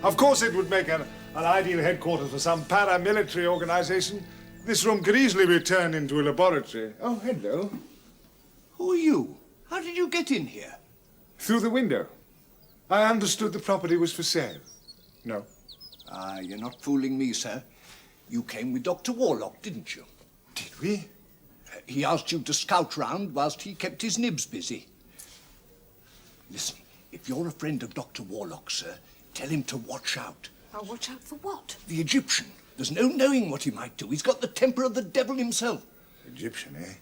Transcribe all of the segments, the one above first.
Of course it would make an ideal headquarters for some paramilitary organization. This room could easily be turned into a laboratory. Oh, hello. Who are you? How did you get in here? Through the window. I understood the property was for sale. No. You're not fooling me, sir. You came with Dr. Warlock, didn't you? Did we? He asked you to scout round whilst he kept his nibs busy. Listen, if you're a friend of Dr. Warlock, sir, tell him to watch out. Oh, watch out for what? The Egyptian. There's no knowing what he might do. He's got the temper of the devil himself. Egyptian, eh?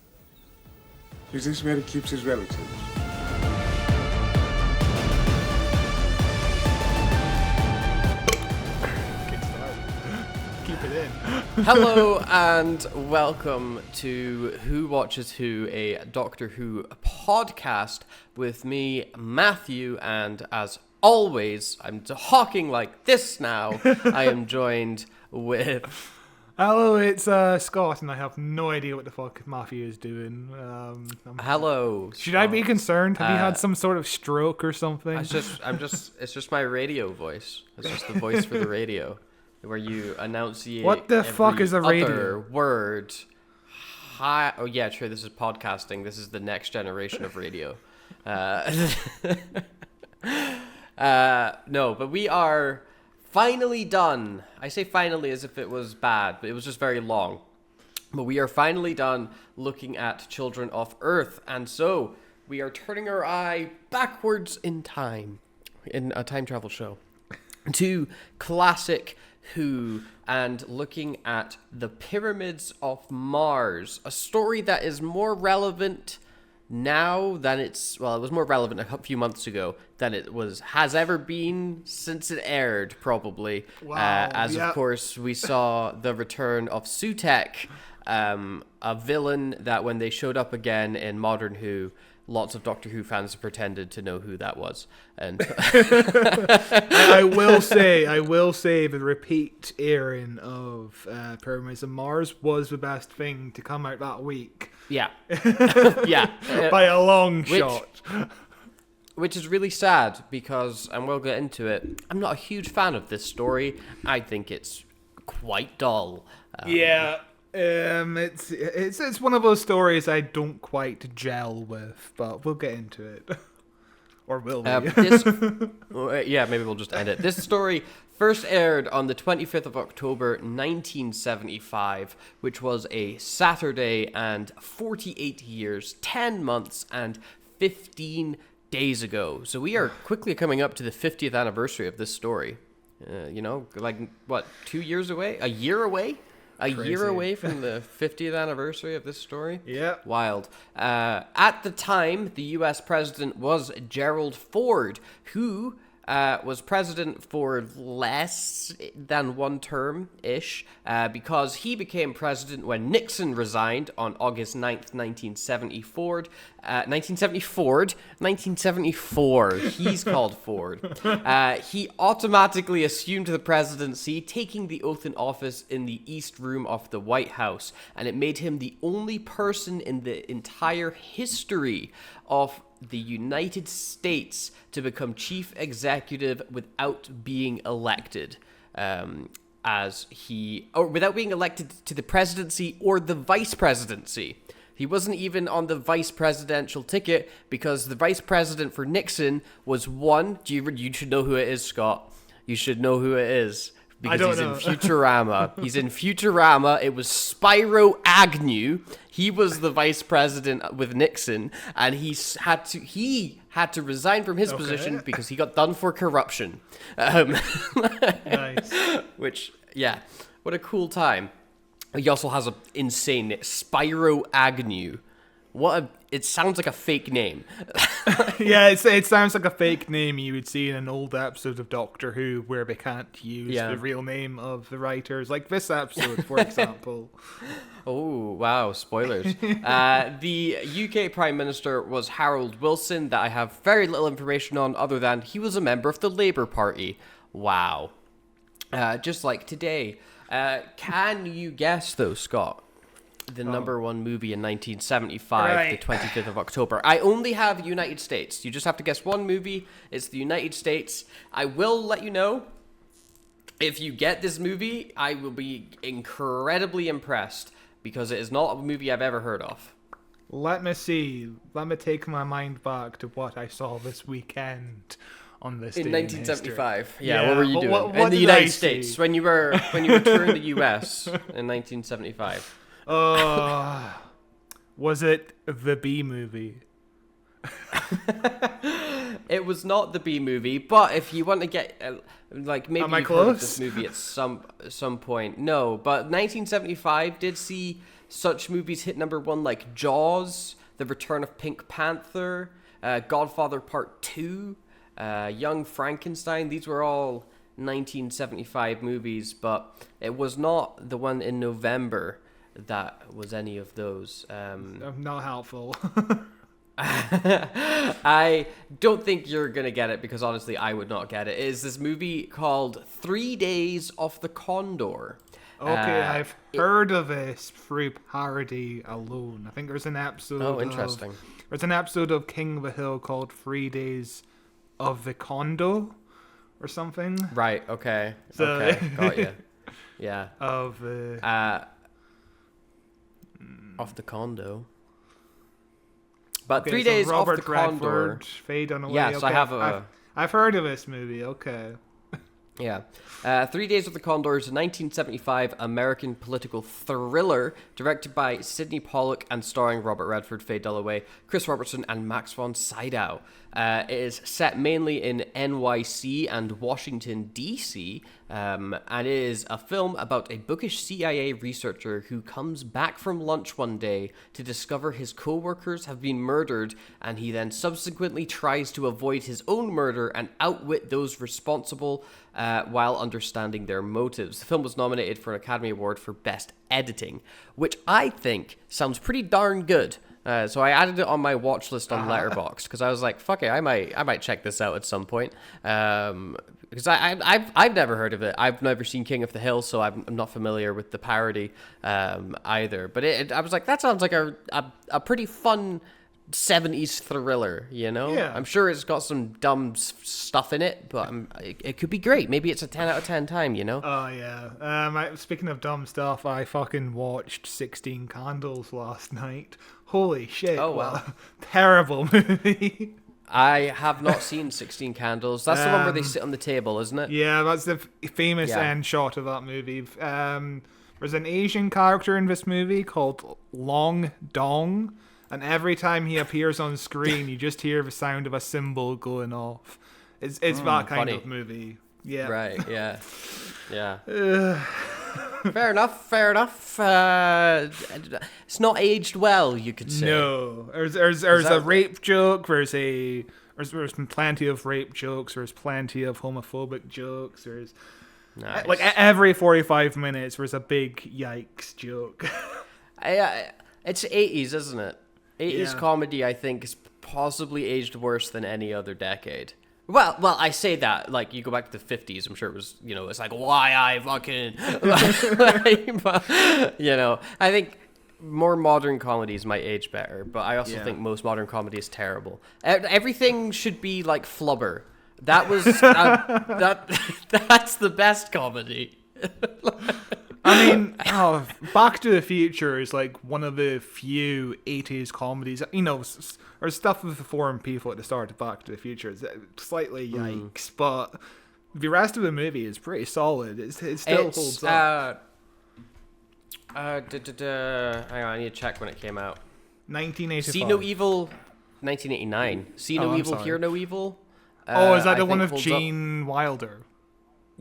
Is this where he keeps his relatives? Keep it in. Hello and welcome to Who Watches Who, a Doctor Who podcast with me, Matthew, and as always, I'm talking like this now. I am joined with... Hello, it's Scott, and I have no idea what the fuck Matthew is doing. Hello. Should I be concerned? Have you had some sort of stroke or something? It's just my radio voice. It's just the voice for the radio, where you enunciate. What the fuck is a radio? Other word. Hi. Oh yeah, true. This is podcasting. This is the next generation of radio. No, but we are finally done. I say finally as if it was bad, but it was just very long. But we are finally done looking at Children of Earth, and so we are turning our eye backwards in time, in a time travel show, to classic Who, and looking at the Pyramids of Mars, a story that is more relevant now than it was more relevant a few months ago than it has ever been since it aired, probably. Wow, Of course, we saw the return of Sutekh, a villain that when they showed up again in Modern Who, lots of Doctor Who fans pretended to know who that was. And I will say the repeat airing of Pyramids of Mars was the best thing to come out that week. yeah. Yeah. By a long shot. Which is really sad because, and we'll get into it, I'm not a huge fan of this story. I think it's quite dull. It's one of those stories I don't quite gel with, but we'll get into it. Or will we? Maybe we'll just end it. This story first aired on the 25th of October 1975, which was a Saturday, and 48 years, 10 months, and 15 days ago. So we are quickly coming up to the 50th anniversary of this story. 2 years away? A year away? Crazy. Year away from the 50th anniversary of this story? Yeah. Wild. At the time, the US president was Gerald Ford, who was president for less than one term-ish, because he became president when Nixon resigned on August 9th, 1974. 1974. He's called Ford. He automatically assumed the presidency, taking the oath in office in the East Room of the White House, and it made him the only person in the entire history of the United States to become chief executive without being elected, without being elected to the presidency or the vice presidency. He wasn't even on the vice presidential ticket because the vice president for Nixon was one. You should know who it is, Scott. You should know who it is. Because he's in Futurama. He's in Futurama. It was Spyro Agnew. He was the vice president with Nixon, and he had to resign from his position because he got done for corruption. Nice. Which, yeah, what a cool time. He also has an insane name, Spyro Agnew. It sounds like a fake name. Yeah, it sounds like a fake name you would see in an old episode of Doctor Who where they can't use the real name of the writers, like this episode, for example. Oh, wow, spoilers. The UK Prime Minister was Harold Wilson, that I have very little information on other than he was a member of the Labour Party. Wow. Just like today. Can you guess, though, Scott? The number one movie in 1975, the 25th of October. I only have United States. You just have to guess one movie. It's the United States. I will let you know, If you get this movie, I will be incredibly impressed because it is not a movie I've ever heard of. Let me see. Let me take my mind back to what I saw this weekend on this In day 1975. history. Yeah, what were you doing? What in the did United I States see? when you were touring the US in 1975. Was it the B movie? It was not the B movie, but if you want to get maybe Am I you've heard of close? this movie at some point. No, but 1975 did see such movies hit number one like Jaws, The Return of Pink Panther, Godfather Part 2, Young Frankenstein. These were all 1975 movies, but it was not the one in November that was any of those. Not helpful. I don't think you're going to get it because honestly, I would not get it. It is this movie called 3 Days of the Condor. Okay, I've heard of this through parody alone. I think there's an episode. Oh, interesting. There's an episode of King of the Hill called 3 Days of the Condo or something. Right, okay. So- Okay, got you. Yeah. Of Off the condo. But okay, 3 so Days Robert Off the Condor. Redford, Faye Dunaway. Yes, okay, I have I've heard of this movie. Okay. Yeah. 3 Days of the Condor is a 1975 American political thriller directed by Sidney Pollack and starring Robert Redford, Faye Dunaway, Chris Robertson, and Max von Sydow. It is set mainly in NYC and Washington, D.C., and it is a film about a bookish CIA researcher who comes back from lunch one day to discover his co-workers have been murdered, and he then subsequently tries to avoid his own murder and outwit those responsible while understanding their motives. The film was nominated for an Academy Award for Best Editing, which I think sounds pretty darn good. So I added it on my watch list on Letterboxd because I was like, "Fuck it, I might check this out at some point." Because I've never heard of it. I've never seen King of the Hill, so I'm not familiar with the parody either. But I was like, that sounds like a pretty fun 70s thriller, you know? Yeah. I'm sure it's got some dumb stuff in it, but it could be great. Maybe it's a 10 out of 10 time, you know? Oh yeah. Speaking of dumb stuff, I fucking watched 16 Candles last night. Holy shit! Oh, wow. What a terrible movie. I have not seen 16 Candles. That's the one where they sit on the table, isn't it? Yeah, that's the famous Yeah. end shot of that movie. There's an Asian character in this movie called Long Dong, and every time he appears on screen, you just hear the sound of a cymbal going off. It's that kind funny. of movie. Yeah. Right, yeah. Yeah. Fair enough. It's not aged well, you could say. No, there's a rape joke. There's plenty of rape jokes. There's plenty of homophobic jokes. There's Nice. like every 45 minutes there's a big yikes joke. It's 80s, isn't it? 80s Yeah. comedy, I think, is possibly aged worse than any other decade. Well, I say that, like, you go back to the 50s, I'm sure it was, you know, it's like, why I fucking... But, you know, I think more modern comedies might age better, but I also think most modern comedy is terrible. Everything should be like Flubber. That was... that's the best comedy. I mean, Back to the Future is like one of the few 80s comedies. You know, there's stuff with the foreign people at the start of Back to the Future. It's slightly yikes, but the rest of the movie is pretty solid. It still holds up. Hang on, I need to check when it came out. 1985. See No Evil, 1989. See No I'm Evil, sorry. Hear No Evil. Is that I the one think of holds Gene Wilder? up.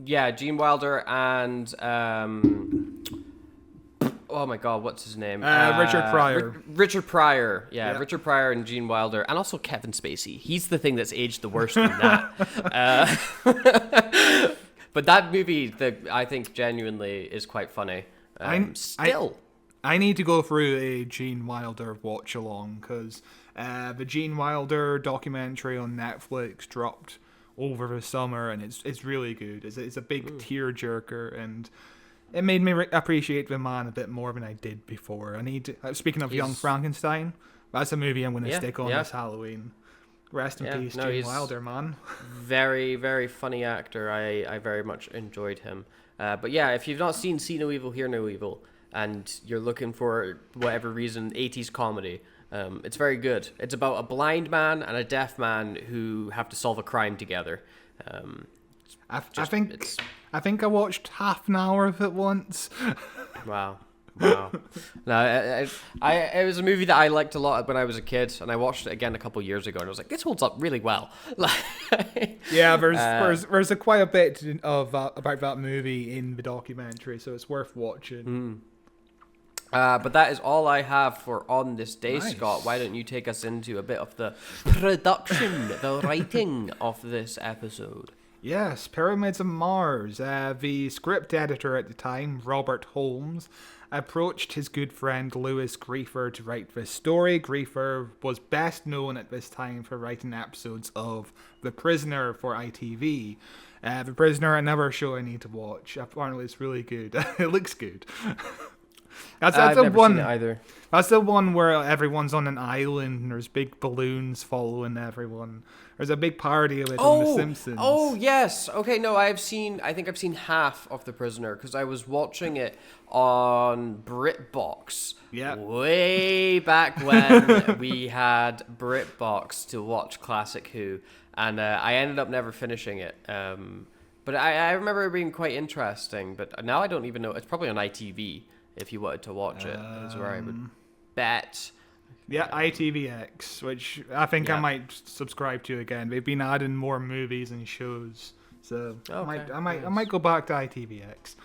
Yeah, Gene Wilder and oh my God, what's his name? Richard Pryor. Richard Pryor. Yeah, Yeah. Richard Pryor and Gene Wilder, and also Kevin Spacey. He's the thing that's aged the worst in that. But that movie, I think, genuinely is quite funny. I need to go through a Gene Wilder watch along because the Gene Wilder documentary on Netflix dropped over the summer, and it's really good. It's a big tearjerker, and it made me appreciate the man a bit more than I did before. I need to. Speaking of Young Frankenstein, that's a movie I'm going to stick on this Halloween. Rest in peace, no, Gene he's Wilder, man. very, very funny actor. I very much enjoyed him. But yeah, if you've not seen See No Evil, Hear No Evil, and you're looking for whatever reason 80s comedy, it's very good. It's about a blind man and a deaf man who have to solve a crime together. I think I watched half an hour of it once. Wow. No, it was a movie that I liked a lot when I was a kid, and I watched it again a couple years ago, and I was like, this holds up really well. Yeah, there's quite a bit of about that movie in the documentary, so it's worth watching. But that is all I have for On This Day, Nice. Scott. Why don't you take us into a bit of the production, the writing of this episode? Yes, Pyramids of Mars. The script editor at the time, Robert Holmes, approached his good friend Louis Griefer to write this story. Griefer was best known at this time for writing episodes of The Prisoner for ITV. The Prisoner, another show I need to watch. Apparently it's really good. It looks good. I've never seen it either. That's the one where everyone's on an island and there's big balloons following everyone. There's a big party of it on The Simpsons. Oh, yes. Okay, no, I think I've seen half of The Prisoner because I was watching it on BritBox. Yeah. Way back when we had BritBox to watch Classic Who, and I ended up never finishing it. But I remember it being quite interesting, but now I don't even know. It's probably on ITV if you wanted to watch it. Is where I would bet. Yeah, ITVX, which I think I Yeah. might subscribe to again. They've been adding more movies and shows, so I might go back to ITVX.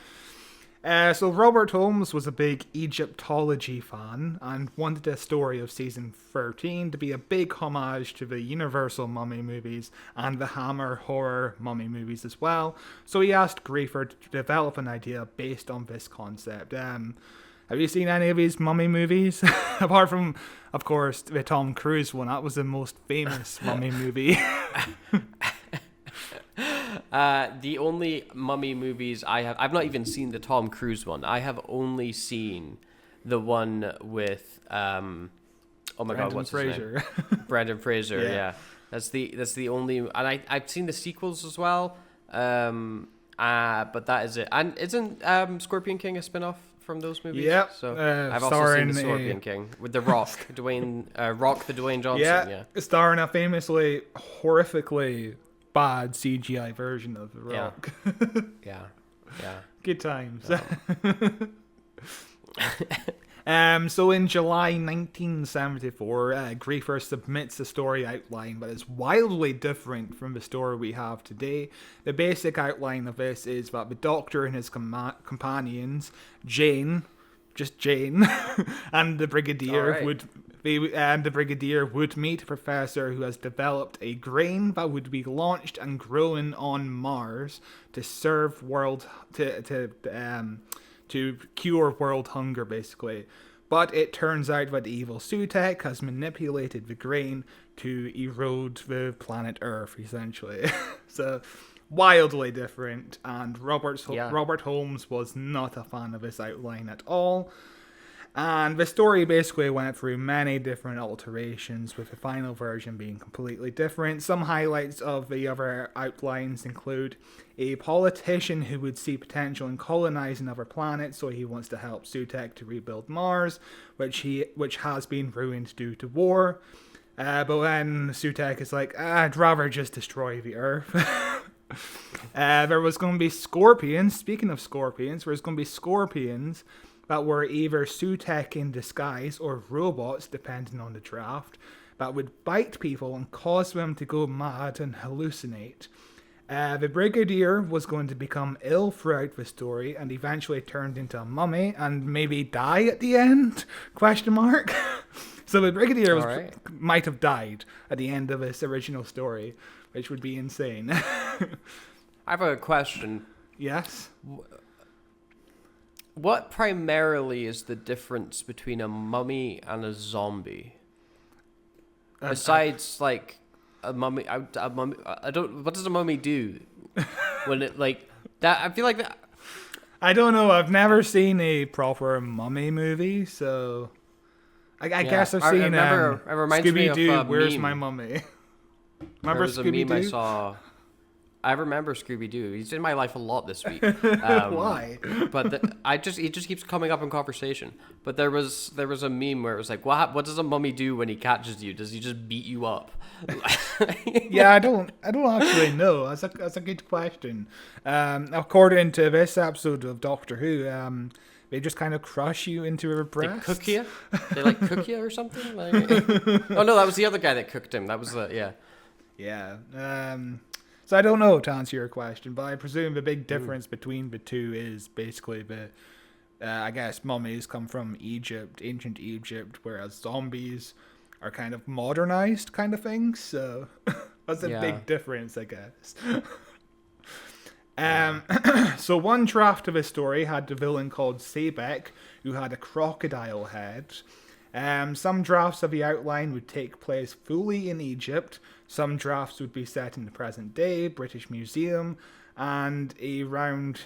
So Robert Holmes was a big Egyptology fan and wanted the story of season 13 to be a big homage to the Universal Mummy movies and the Hammer horror mummy movies as well. So he asked Griefer to develop an idea based on this concept. Have you seen any of these mummy movies? Apart from, of course, the Tom Cruise one. That was the most famous mummy movie. The only mummy movies I've not even seen the Tom Cruise one. I have only seen the one with oh my god, what's his name? Brendan Fraser. Yeah. That's the only, and I've seen the sequels as well. But that is it. And isn't Scorpion King a spin-off from those movies? Yep. So I've also seen the Scorpion King with The Rock, Dwayne Johnson. Yeah. Starring a famously horrifically bad CGI version of The Rock. Yeah. Good times. So in July 1974, Griefer submits a story outline that is wildly different from the story we have today. The basic outline of this is that the Doctor and his companions, Jane, and the Brigadier would meet a professor who has developed a grain that would be launched and grown on Mars to serve to cure world hunger, basically. But it turns out that the evil Sutekh has manipulated the grain to erode the planet Earth, essentially. So, wildly different, and Robert Holmes was not a fan of this outline at all. And the story basically went through many different alterations, with the final version being completely different. Some highlights of the other outlines include a politician who would see potential in colonizing other planets, so he wants to help Sutekh to rebuild Mars, which has been ruined due to war. But then Sutekh is like, I'd rather just destroy the Earth. There was going to be scorpions. Speaking of scorpions, there's going to be scorpions that were either Sutekh in disguise or robots, depending on the draft, that would bite people and cause them to go mad and hallucinate. The Brigadier was going to become ill throughout the story and eventually turned into a mummy and maybe die at the end? ? So the Brigadier might have died at the end of this original story, which would be insane. I have a question. Yes? What primarily is the difference between a mummy and a zombie? Besides, like, a mummy, I don't. What does a mummy do when it like that? I feel like that. I don't know. I've never seen a proper mummy movie, so I guess I've seen It reminds me of Scooby-Doo. a Where's meme. my mummy? Remember There was a meme I Scooby-Doo? saw. I remember Scooby-Doo. He's in my life a lot this week. Why? But he just keeps coming up in conversation. But there was a meme where it was like, what does a mummy do when he catches you? Does he just beat you up? Yeah, I don't actually know. That's a good question. According to this episode of Doctor Who, they just kind of crush you into her They breast. cook you? They like cook you or something? Like... Oh no, that was the other guy that cooked him. That was yeah. Yeah. So I don't know to answer your question, but I presume the big difference between the two is basically I guess mummies come from Egypt, ancient Egypt, whereas zombies are kind of modernized kind of things. So that's a big difference, I guess. So one draft of his story had the villain called Sutekh, who had a crocodile head. Some drafts of the outline would take place fully in Egypt. Some drafts would be set in the present day, British Museum, and around...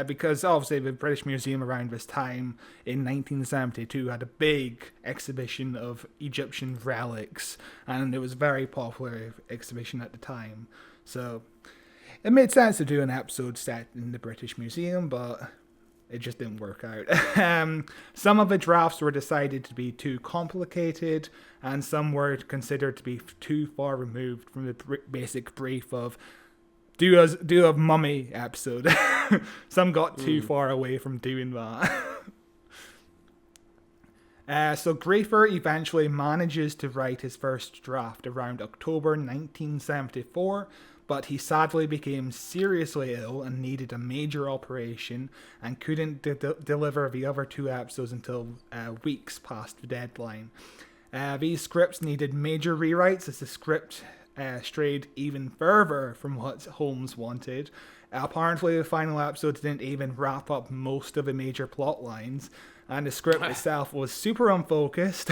because obviously the British Museum around this time in 1972 had a big exhibition of Egyptian relics, and it was a very popular exhibition at the time. So it made sense to do an episode set in the British Museum, but it just didn't work out. Some of the drafts were decided to be too complicated, and some were considered to be too far removed from the basic brief of do a mummy episode. Some got too far away from doing that. So Griefer eventually manages to write his first draft around October 1974, but he sadly became seriously ill and needed a major operation and couldn't deliver the other two episodes until weeks past the deadline. These scripts needed major rewrites as the script strayed even further from what Holmes wanted. Apparently, the final episode didn't even wrap up most of the major plot lines, and the script itself was super unfocused.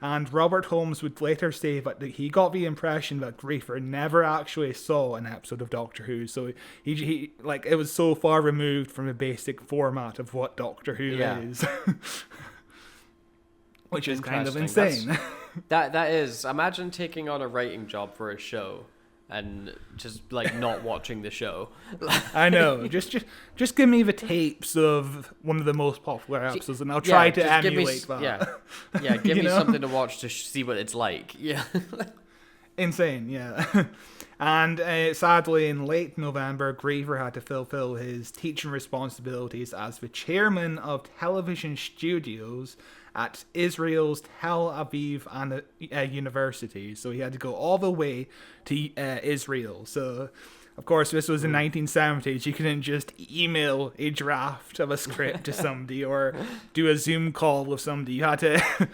And Robert Holmes would later say that he got the impression that Griefer never actually saw an episode of Doctor Who, so he like it was so far removed from the basic format of what Doctor Who is, which is kind of insane. That is. Imagine taking on a writing job for a show and just like not watching the show. I know. Just give me the tapes of one of the most popular episodes, and I'll try to emulate that. Yeah. Give me something to watch to see what it's like. Yeah. Insane. Yeah. And sadly, in late November, Griever had to fulfill his teaching responsibilities as the chairman of television studios at Israel's Tel Aviv University. So he had to go all the way to Israel. So, of course, this was the 1970s. You couldn't just email a draft of a script to somebody or do a Zoom call with somebody. You had to...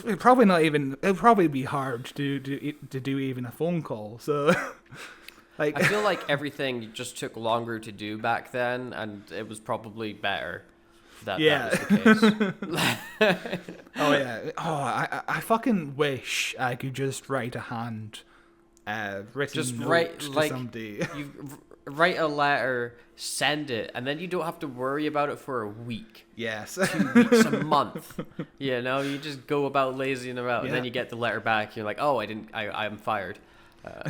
It would probably be hard to do even a phone call. So, like, I feel like everything just took longer to do back then, and it was probably better that was the case. Oh yeah. Oh, I fucking wish I could just write a hand written Just note write to like somebody. you write a letter, send it, and then you don't have to worry about it for a week. Yes. 2 weeks, a month. You know, you just go about lazying about, and then Yeah. you get the letter back. You're like, oh, I'm fired.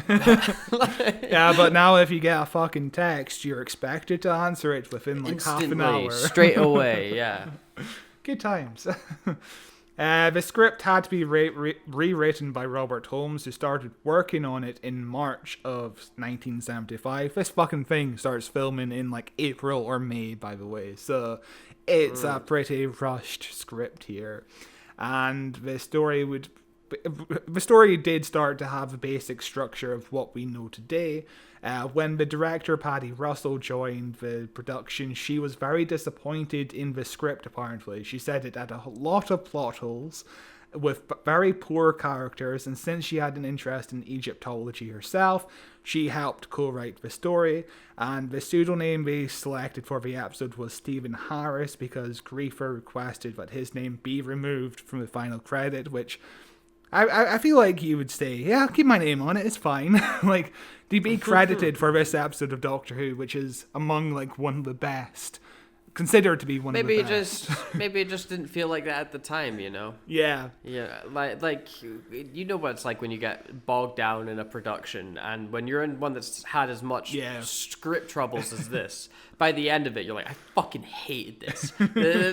Yeah, but now if you get a fucking text, you're expected to answer it within like half an Instantly, hour. straight away. Yeah. Good times. The script had to be rewritten by Robert Holmes, who started working on it in March of 1975. This fucking thing starts filming in like April or May, by the way. So it's a pretty rushed script here. And the story did start to have a basic structure of what we know today. When the director, Paddy Russell, joined the production, she was very disappointed in the script, apparently. She said it had a lot of plot holes with very poor characters, and since she had an interest in Egyptology herself, she helped co-write the story, and the pseudonym they selected for the episode was Stephen Harris because Griefer requested that his name be removed from the final credit, which... I feel like you would say, yeah, keep my name on it, it's fine. Like, to be credited for this episode of Doctor Who, which is among, like, one of the best considered to be one Maybe of the best. maybe it just didn't feel like that at the time, you know. Yeah. Yeah, like you know what it's like when you get bogged down in a production, and when you're in one that's had as much script troubles as this. By the end of it, you're like, I fucking hated this.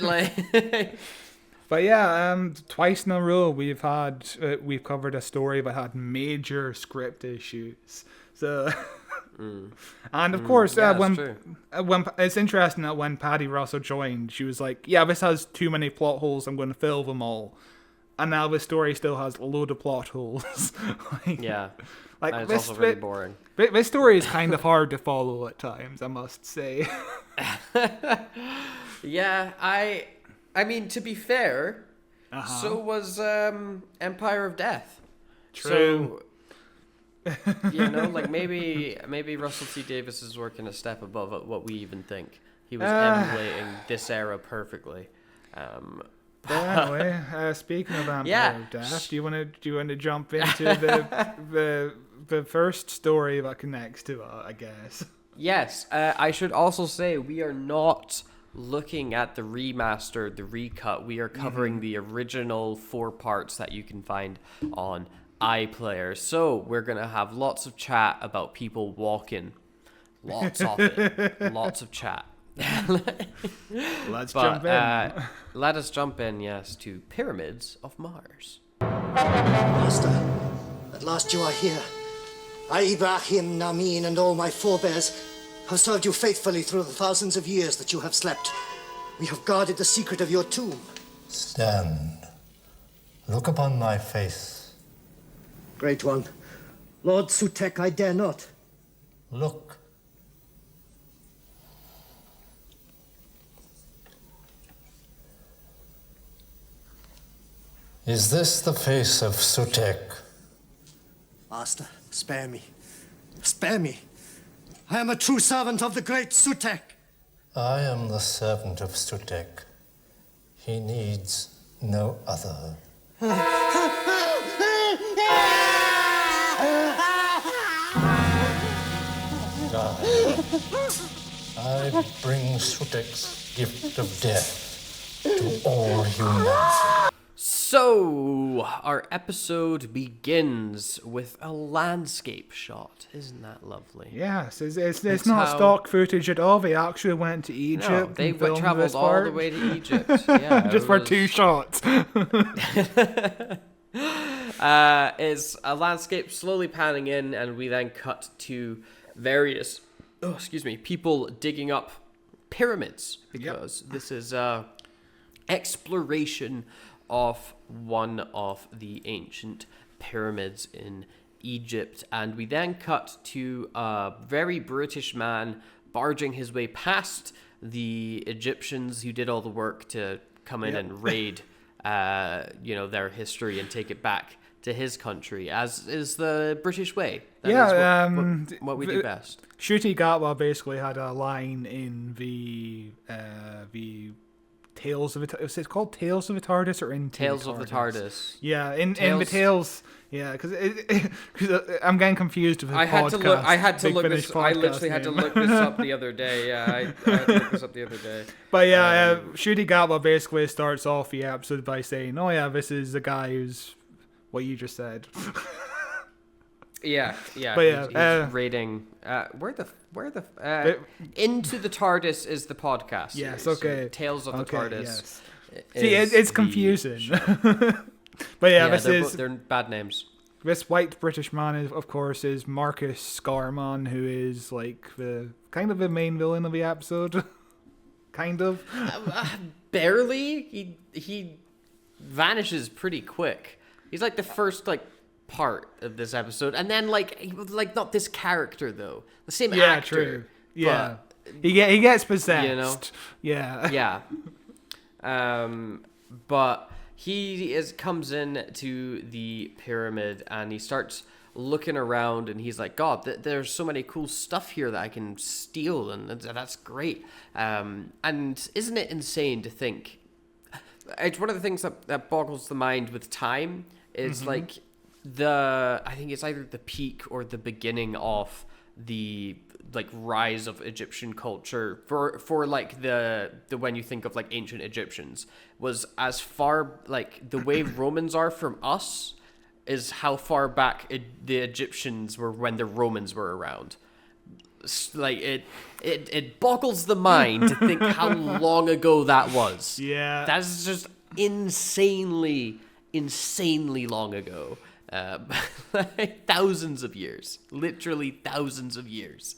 Like. But yeah, twice in a row we've covered a story that had major script issues. So, and of course, when it's interesting that when Paddy Russell joined, she was like, "Yeah, this has too many plot holes. I'm going to fill them all." And now the story still has a load of plot holes. Yeah, like and it's also really boring. This story is kind of hard to follow at times, I must say. Yeah, I mean, to be fair, so was Empire of Death. True. So, you know, like maybe Russell T Davies is working a step above what we even think. He was emulating this era perfectly. Anyway, speaking of Empire of Death, do you want to jump into the first story that connects to it, I guess? Yes, I should also say we are not looking at the remastered, the recut. We are covering the original 4 parts that you can find on iPlayer. So we're going to have lots of chat about people walking. Lots of it. Lots of chat. Let's jump in. Let us jump in, yes, to Pyramids of Mars. Master, at last you are here. I, Ibrahim, Namin, and all my forebears have served you faithfully through the thousands of years that you have slept. We have guarded the secret of your tomb. Stand. Look upon my face. Great one. Lord Sutekh, I dare not. Look. Is this the face of Sutekh? Master, spare me. Spare me. I am a true servant of the great Sutekh. I am the servant of Sutekh. He needs no other. I bring Sutekh's gift of death to all humanity. So, our episode begins with a landscape shot. Isn't that lovely? Yes, it's not stock footage at all. They actually went to Egypt. No, they and filmed traveled this all part. the way to Egypt. Yeah, just for 2 shots. It's a landscape slowly panning in, and we then cut to various, people digging up pyramids, because this is exploration of one of the ancient pyramids in Egypt. And we then cut to a very British man barging his way past the Egyptians who did all the work to come in and raid their history and take it back to his country, as is the British way. That is what we do best. Ncuti Gatwa basically had a line in the Tales of the... Is it called Tales of the TARDIS or in Tales of the TARDIS? Yeah, in the Tales... Yeah, because I'm getting confused with the podcast. I had to look Big this. Finish I podcast literally had to name. look this up the other day. Yeah, I had to look this up the other day. But yeah, Ncuti Gatwa basically starts off the episode by saying, "Oh yeah, this is the guy who's what you just said." Yeah. But yeah, he's raiding. Into the TARDIS is the podcast. Yes, series. okay. So Tales of the TARDIS. Yes. See, it's confusing. But yeah, they're bad names. This white British man is, of course, is Marcus Scarman, who is like the kind of the main villain of the episode. Kind of. Barely. He vanishes pretty quick. He's like the first part of this episode, and then not this character though. The same actor. Yeah, true. Yeah, he gets possessed. You know. Yeah. Yeah. But he comes in to the pyramid, and he starts looking around, and he's like, God, there's so many cool stuff here that I can steal, and that's great. And isn't it insane to think? It's one of the things that boggles the mind with time. Is I think it's either the peak or the beginning of the like rise of Egyptian culture for like the when you think of like ancient Egyptians was as far like the way Romans are from us is how far back the Egyptians were when the Romans were around. Like it boggles the mind to think how long ago that was. Yeah, that's just insanely long ago. Thousands of years, literally thousands of years.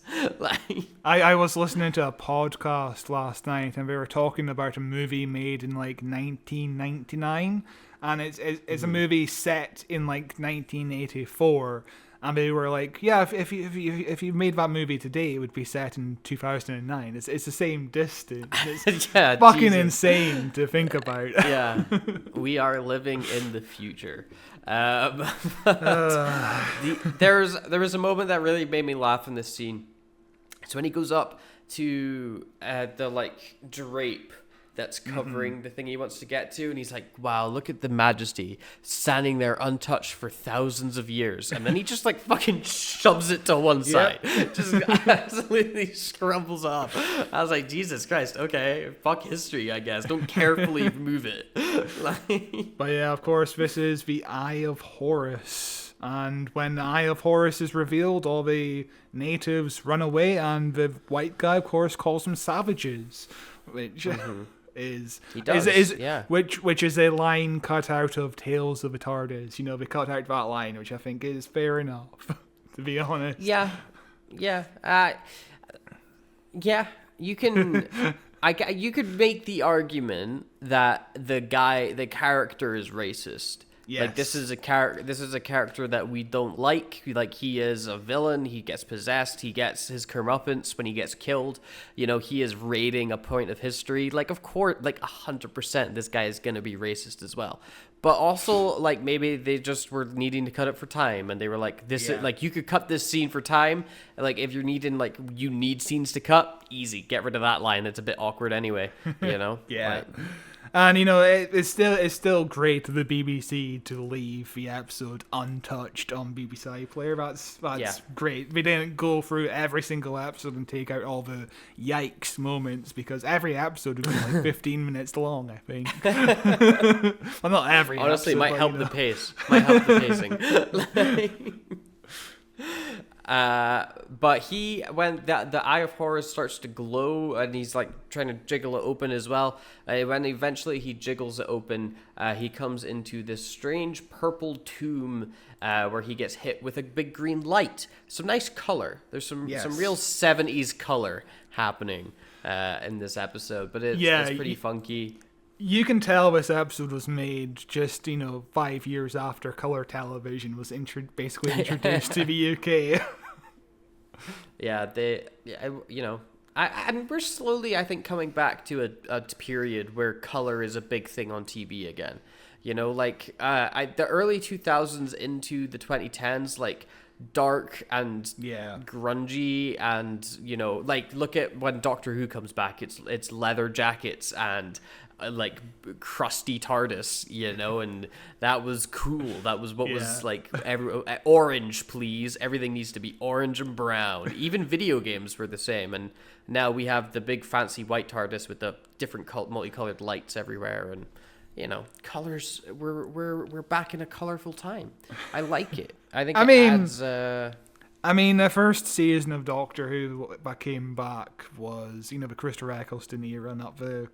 I was listening to a podcast last night and they were talking about a movie made in like 1999, and it's a movie set in like 1984, and they were like, yeah, if you made that movie today, it would be set in 2009. It's the same distance. It's yeah, fucking Jesus. Insane to think about. Yeah, we are living in the future. There was a moment that really made me laugh in this scene. It's when he goes up to the like drape that's covering the thing he wants to get to, and he's like, wow, look at the majesty standing there untouched for thousands of years, and then he just like fucking shoves it to one side. Just absolutely scrumbles off. I was like, Jesus Christ, okay, fuck history, I guess, don't carefully move it. But yeah, of course, this is the Eye of Horus, and when the Eye of Horus is revealed, all the natives run away, and the white guy, of course, calls them savages, which which is a line cut out of Tales of the TARDIS. You know, they cut out that line, which I think is fair enough, to be honest. Yeah, you can. You could make the argument that the character is racist. Yes. Like this is a character that we don't like. Like he is a villain. He gets possessed. He gets his comeuppance when he gets killed. You know, he is raiding a point of history. Like, of course, like 100%, this guy is gonna be racist as well. But also, like, maybe they just were needing to cut it for time, and they were like, like, you could cut this scene for time. Like, if you're needing, like, you need scenes to cut, easy, get rid of that line. It's a bit awkward anyway, you know? Yeah. Like, and you know, it's still great to the BBC to leave the episode untouched on BBC iPlayer. That's great. They didn't go through every single episode and take out all the yikes moments, because every episode would be like 15 minutes long, I think. Well, not every. Honestly, episode, might but, help you know. the pace. Might help the pacing. But when the Eye of Horus starts to glow, and he's like trying to jiggle it open as well, when eventually he jiggles it open, he comes into this strange purple tomb where he gets hit with a big green light. Some nice color. There's some real 70s color happening in this episode, but it's pretty funky. You can tell this episode was made just, 5 years after colour television was basically introduced to the UK. And we're slowly, I think, coming back to a period where color is a big thing on TV again. You know, like the early 2000s into the 2010s, like dark and grungy, and like look at when Doctor Who comes back, it's leather jackets and like crusty TARDIS, and that was cool. That was what was like orange, please. Everything needs to be orange and brown. Even video games were the same, and now we have the big fancy white TARDIS with the different multicolored lights everywhere, and colors. We're back in a colorful time. I like it. I think adds. The first season of Doctor Who that came back was, the Christopher Eccleston era, not the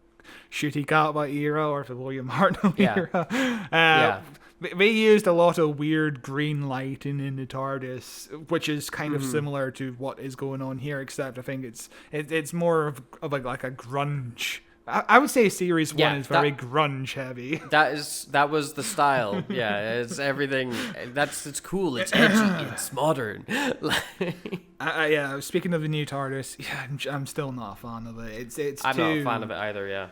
Shooty Gatwa era or the William Hartnell era. They used a lot of weird green lighting in the TARDIS, which is kind of similar to what is going on here, except I think it's more of like a grunge. I would say series 1 is very grunge heavy. That was the style. Yeah, it's everything. It's cool. It's edgy. It's modern. Speaking of the new TARDIS, I'm still not a fan of it. I'm not a fan of it either. Yeah.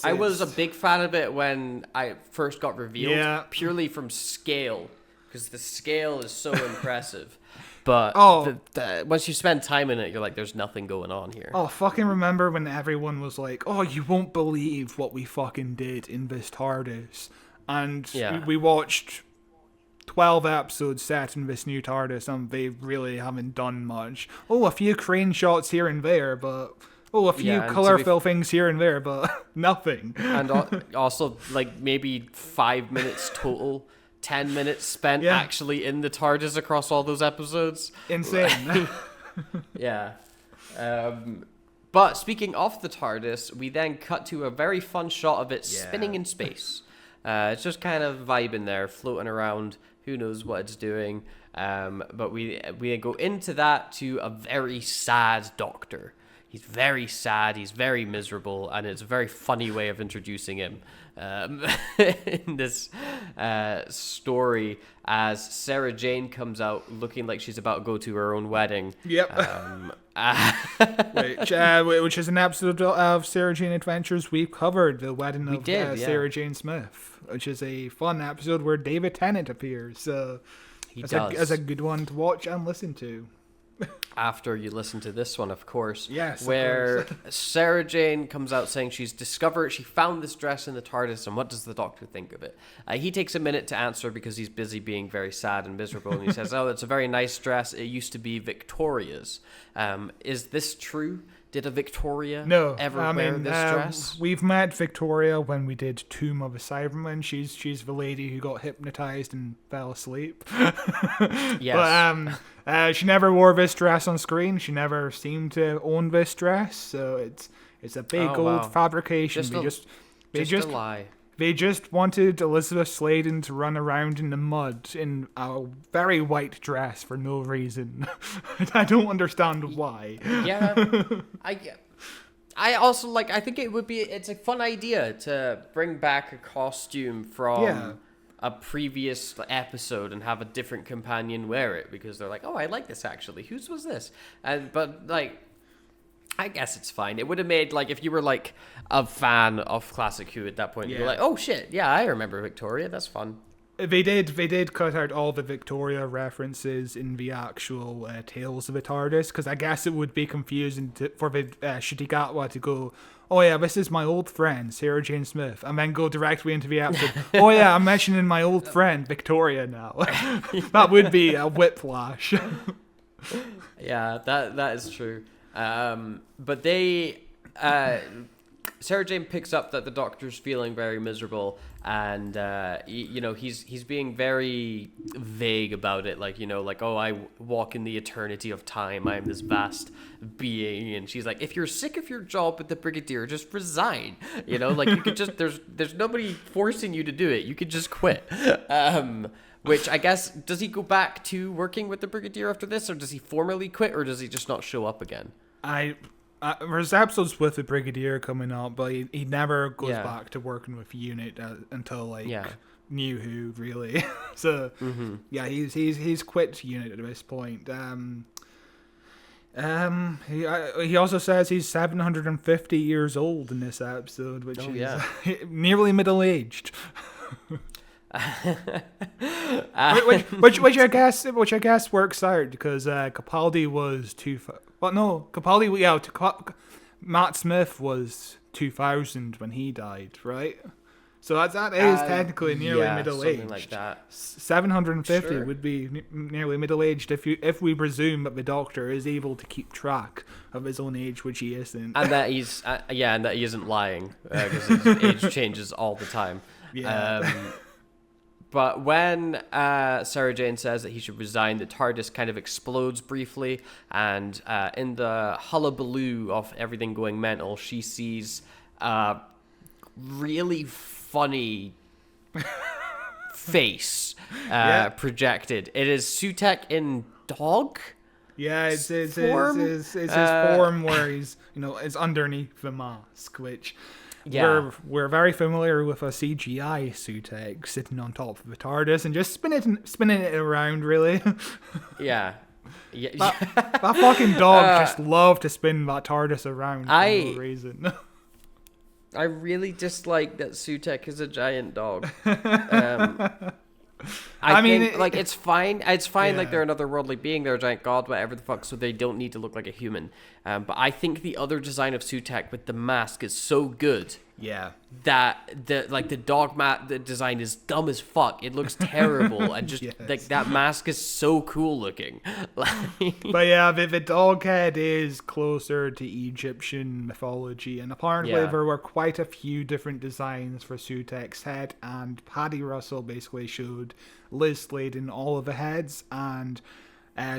I was a big fan of it when I first got revealed, purely from scale, because the scale is so impressive. But once you spend time in it, you're like, there's nothing going on here. Oh, fucking remember when everyone was like, oh, you won't believe what we fucking did in this TARDIS. And we watched 12 episodes set in this new TARDIS, and they really haven't done much. A few crane shots here and there, but a few colorful things here and there, but nothing. And also, like, maybe 5 minutes total. 10 minutes spent actually in the TARDIS across all those episodes. Insane. Yeah. But speaking of the TARDIS, we then cut to a very fun shot of it spinning in space. It's just kind of vibing there, floating around. Who knows what it's doing? But we go into that to a very sad Doctor. He's very sad, he's very miserable, and it's a very funny way of introducing him in this story as Sarah Jane comes out looking like she's about to go to her own wedding. Yep. Which is an episode of Sarah Jane Adventures we've covered, the wedding of Sarah Jane Smith, which is a fun episode where David Tennant appears. As a good one to watch and listen to. After you listen to this one, of course. Yes, where Sarah Jane comes out saying she found this dress in the TARDIS, and what does the Doctor think of it? He takes a minute to answer because he's busy being very sad and miserable, and he says, "Oh, it's a very nice dress. It used to be Victoria's." Is this true? Did a Victoria ever wear this dress? We've met Victoria when we did Tomb of a Cyberman. She's the lady who got hypnotized and fell asleep. Yes. But she never wore this dress on screen. She never seemed to own this dress. So it's a big old fabrication. They just a lie. They just wanted Elizabeth Sladen to run around in the mud in a very white dress for no reason. I don't understand why. Yeah, I also I think it's a fun idea to bring back a costume from a previous episode and have a different companion wear it because they're like, oh, I like this actually. Whose was this? But I guess it's fine. It would have made, if you were, a fan of Classic Who at that point, you'd be like, oh, shit, yeah, I remember Victoria, that's fun. They did cut out all the Victoria references in the actual Tales of the TARDIS, because I guess it would be confusing for the Shitigatwa to go, oh yeah, this is my old friend, Sarah Jane Smith, and then go directly into the episode, oh yeah, I'm mentioning my old friend, Victoria now. That would be a whiplash. Yeah, that is true. But Sarah Jane picks up that the Doctor's feeling very miserable, and he's being very vague about it, oh, I walk in the eternity of time, I am this vast being, and she's like, if you're sick of your job with the Brigadier, just resign, you could just there's nobody forcing you to do it, you could just quit. Which I guess, does he go back to working with the Brigadier after this, or does he formally quit, or does he just not show up again? There's episodes with the Brigadier coming up, but he never goes back to working with Unit until New Who, really. So he's quit Unit at this point. He also says he's 750 years old in this episode, which is nearly middle-aged. which I guess works out because Capaldi was Matt Smith was 2000 when he died, right? So that is technically nearly middle-aged. Like that. 750 would be nearly middle-aged if we presume that the Doctor is able to keep track of his own age, which he isn't. And that he's and that he isn't lying because his age changes all the time. Yeah. But when Sarah Jane says that he should resign, the TARDIS kind of explodes briefly, and in the hullabaloo of everything going mental, she sees a really funny face projected. It is Sutekh in dog. Yeah, it's his form where he's it's underneath the mask, which. Yeah. We're very familiar with a CGI Sutekh sitting on top of the TARDIS and just spinning it around, really. Yeah. That fucking dog just loved to spin that TARDIS around for no reason. I really dislike that Sutekh is a giant dog. I mean, it's fine. It's fine. They're another worldly being. They're a giant god, whatever the fuck. So they don't need to look like a human. But I think the other design of Sutekh with the mask is so good Yeah. that the dog mat the design is dumb as fuck. It looks terrible, and just Yes. like that mask is so cool looking. But yeah, the dog head is closer to Egyptian mythology, and apparently Yeah. there were quite a few different designs for Sutekh's head, and Paddy Russell basically showed Liz Sladen all of the heads, and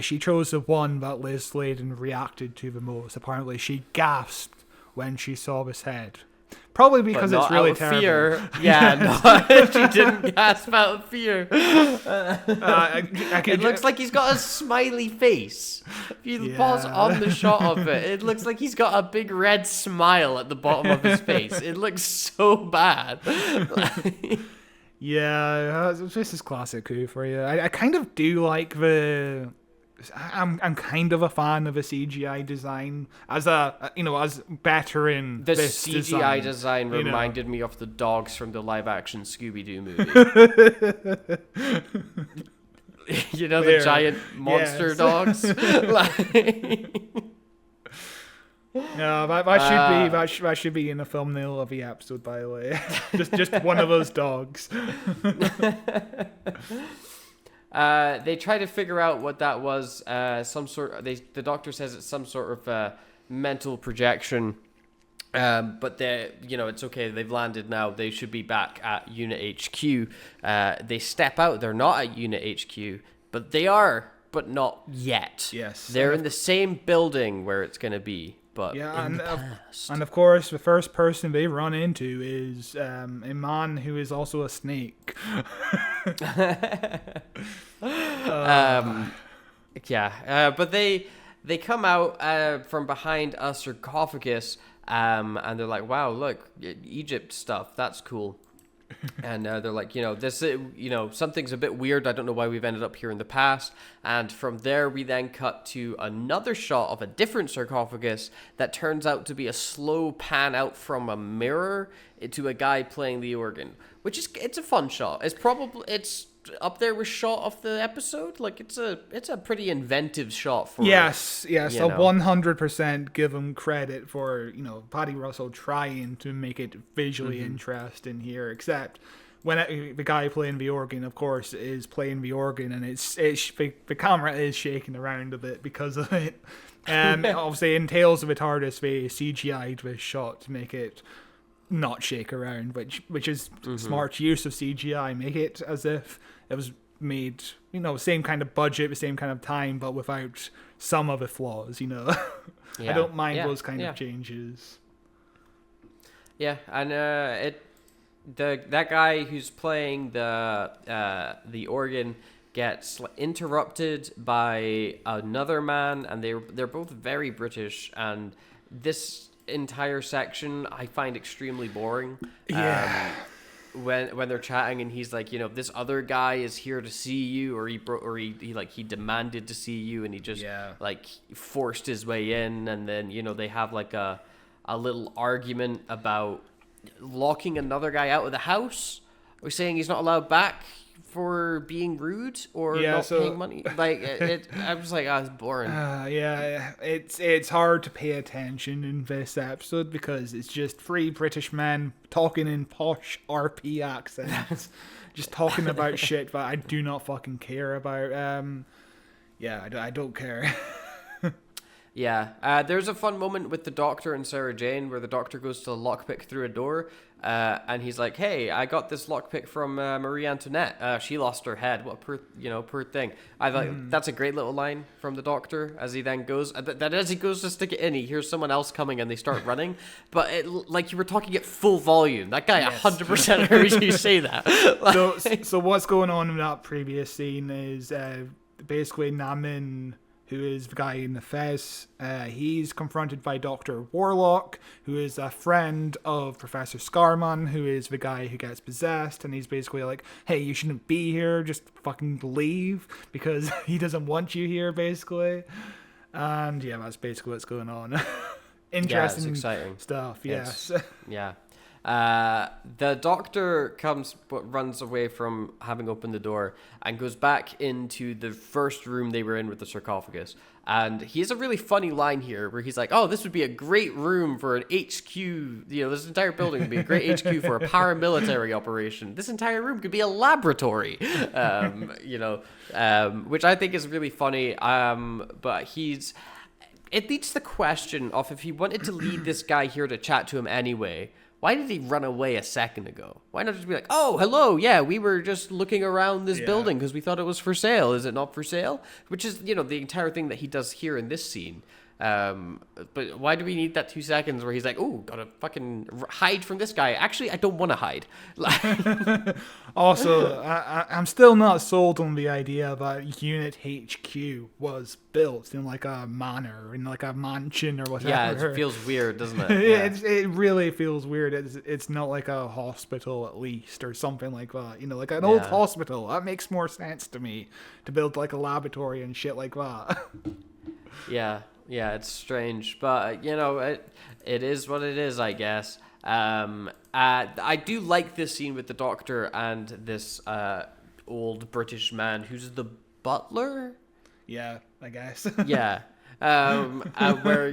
she chose the one that Liz Sladen reacted to the most. Apparently she gasped when she saw this head. Probably because But it's not really out of terrible. fear. Yeah, no, she didn't gasp out of fear. It looks like he's got a smiley face. If you pause on the shot of it, it looks like he's got a big red smile at the bottom of his face. It looks so bad. Yeah, this is classic Who for you. I kind of do like the. I'm kind of a fan of a CGI design as as better in The this CGI design you know. reminded me of the dogs from the live-action Scooby-Doo movie. You know, the There. giant monster Yes. dogs? Yeah, that should be in the thumbnail of the episode. By the way, just one of those dogs. They try to figure out what that was. The doctor says it's some sort of mental projection. But it's okay. They've landed now. They should be back at Unit HQ. They step out. They're not at Unit HQ, but they are, but not yet. Yes. They're in the same building where it's going to be, but Yeah, in the past. and of course, the first person they run into is a man who is also a snake. But they come out from behind a sarcophagus, and they're like, "Wow, look, Egypt stuff. That's cool." And they're like, this, something's a bit weird. I don't know why we've ended up here in the past. And from there, we then cut to another shot of a different sarcophagus that turns out to be a slow pan out from a mirror to a guy playing the organ, it's a fun shot. It's up there with shot of the episode. Like it's a pretty inventive shot for Yes, you I know. 100% give him credit for Paddy Russell trying to make it visually Mm-hmm. interesting here. Except when the guy playing the organ, of course, is playing the organ, and the camera is shaking around a bit because of it. Obviously, in Tales of the TARDIS, they CGI'd this shot to make it not shake around, which is smart use of CGI. Make it as if it was made, same kind of budget, the same kind of time, but without some of the flaws. I don't mind those kind of changes. Yeah, and that guy who's playing the organ gets interrupted by another man, and they're both very British, and this entire section I find extremely boring. Yeah. When they're chatting and he's like, this other guy is here to see you, or he demanded to see you, and he just forced his way in, and then they have like a little argument about locking another guy out of the house, or saying he's not allowed back for being rude or paying money. Like I was like, it's boring. It's hard to pay attention in this episode because it's just three British men talking in posh RP accents, just talking about shit that I do not fucking care about. I don't care. Yeah, there's a fun moment with the Doctor and Sarah Jane where the Doctor goes to lockpick through a door, and he's like, "Hey, I got this lockpick from Marie Antoinette. She lost her head. What a poor thing." I thought that's a great little line from the Doctor as he then goes. That as he goes to stick it in, he hears someone else coming and they start running. But like you were talking at full volume. That guy 100% heard you say that. So what's going on in that previous scene is basically Namin, who is the guy in the fez, he's confronted by Dr. Warlock, who is a friend of Professor Scarman, who is the guy who gets possessed, and he's basically like, hey, you shouldn't be here, just fucking leave, because he doesn't want you here, basically. And yeah, that's basically what's going on. Interesting it's exciting stuff, yes. Yeah. The Doctor runs away from having opened the door and goes back into the first room they were in with the sarcophagus. And he has a really funny line here where he's like, oh, this would be a great room for an HQ. This entire building would be a great HQ for a paramilitary operation. This entire room could be a laboratory, which I think is really funny. But it leads to the question of if he wanted to lead this guy here to chat to him anyway, why did he run away a second ago? Why not just be like, oh, hello, yeah, we were just looking around this building because we thought it was for sale. Is it not for sale? Which is, the entire thing that he does here in this scene. But why do we need that 2 seconds where he's like, oh, gotta fucking hide from this guy? Actually, I don't want to hide. Also, I'm still not sold on the idea that Unit HQ was built in like a manor, in like a mansion or whatever. Yeah, it feels weird, doesn't it? Yeah. It really feels weird. It's not like a hospital at least or something like that. Like an old hospital. That makes more sense to me to build like a laboratory and shit like that. Yeah, it's strange, but it is what it is, I guess. I do like this scene with the doctor and this old British man who's the butler. Yeah, I guess. Yeah. Where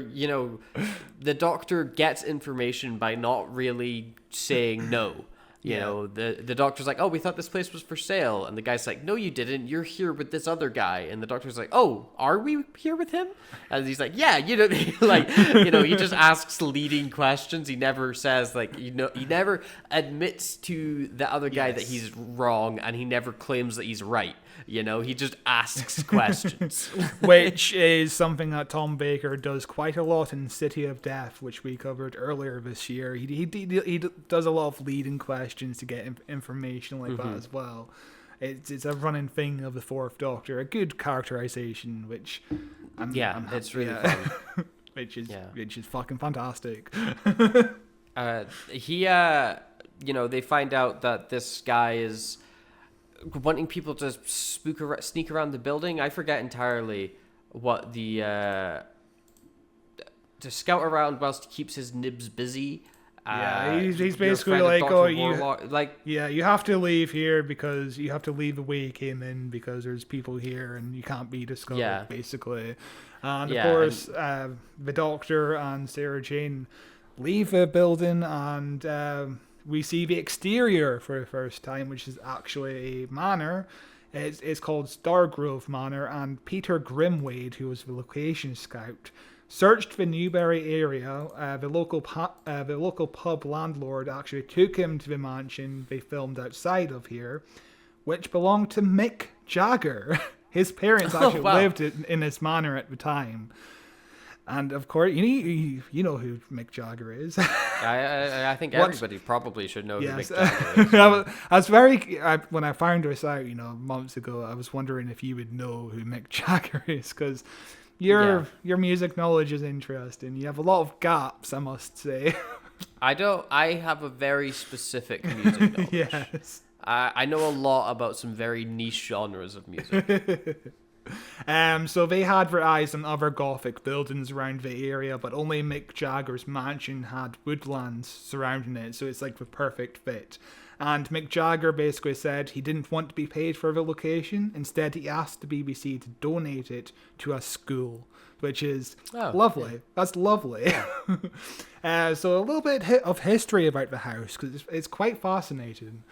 the doctor gets information by not really saying no. The doctor's like, oh, we thought this place was for sale. And the guy's like, no, you didn't. You're here with this other guy. And the doctor's like, oh, are we here with him? And he's like, yeah, he just asks leading questions. He never says, he never admits to the other guy that he's wrong. And he never claims that he's right. He just asks questions. Which is something that Tom Baker does quite a lot in City of Death, which we covered earlier this year. He does a lot of leading questions to get information like that as well. It's a running thing of the Fourth Doctor, a good characterization, which it's really fun. which is fucking fantastic. They find out that this guy is wanting people to sneak around the building. I forget entirely what to scout around whilst he keeps his nibs busy. He's basically like, you have to leave here because you have to leave the way you came in because there's people here and you can't be discovered, basically. And of course, the Doctor and Sarah Jane leave the building and we see the exterior for the first time, which is actually a manor. It's called Stargrove Manor, and Peter Grimwade, who was the location scout, searched the Newbury area. The local pub landlord actually took him to the mansion they filmed outside of here, which belonged to Mick Jagger. His parents actually lived in this manor at the time. And of course, you know who Mick Jagger is. I think everybody probably should know who Mick Jagger is. I was when I found this out, months ago, I was wondering if you would know who Mick Jagger is, because your music knowledge is interesting. You have a lot of gaps, I must say. I have a very specific music knowledge. Yes. I know a lot about some very niche genres of music. So they had their eyes on other Gothic buildings around the area, but only Mick Jagger's mansion had woodlands surrounding it, so it's like the perfect fit. And Mick Jagger basically said he didn't want to be paid for the location. Instead, he asked the BBC to donate it to a school, which is lovely. Yeah. That's lovely. So a little bit of history about the house, because it's quite fascinating.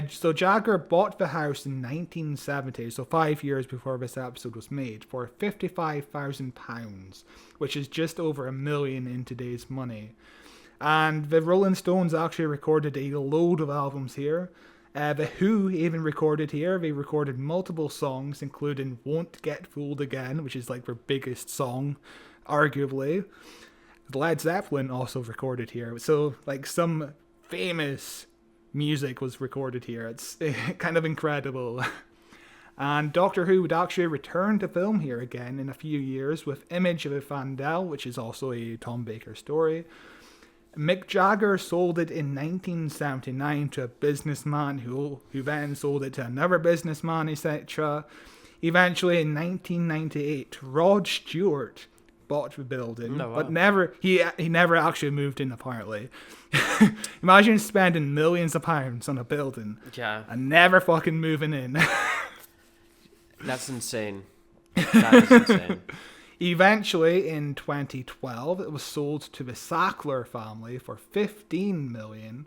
So Jagger bought the house in 1970, so 5 years before this episode was made, for £55,000, which is just over $1 million in today's money. And the Rolling Stones actually recorded a load of albums here. The Who even recorded here. They recorded multiple songs, including Won't Get Fooled Again, which is like their biggest song, arguably. Led Zeppelin also recorded here. So, like, some famous music was recorded here. It's kind of incredible. And Doctor Who would actually return to film here again in a few years with Image of a Fandel, which is also a Tom Baker story. Mick Jagger sold it in 1979 to a businessman who then sold it to another businessman, etc. Eventually, in 1998, Rod Stewart bought the building, but he never actually moved in, apparently. Imagine spending millions of pounds on a building and never fucking moving in. That's insane. That is insane. Eventually, in 2012, it was sold to the Sackler family for $15 million.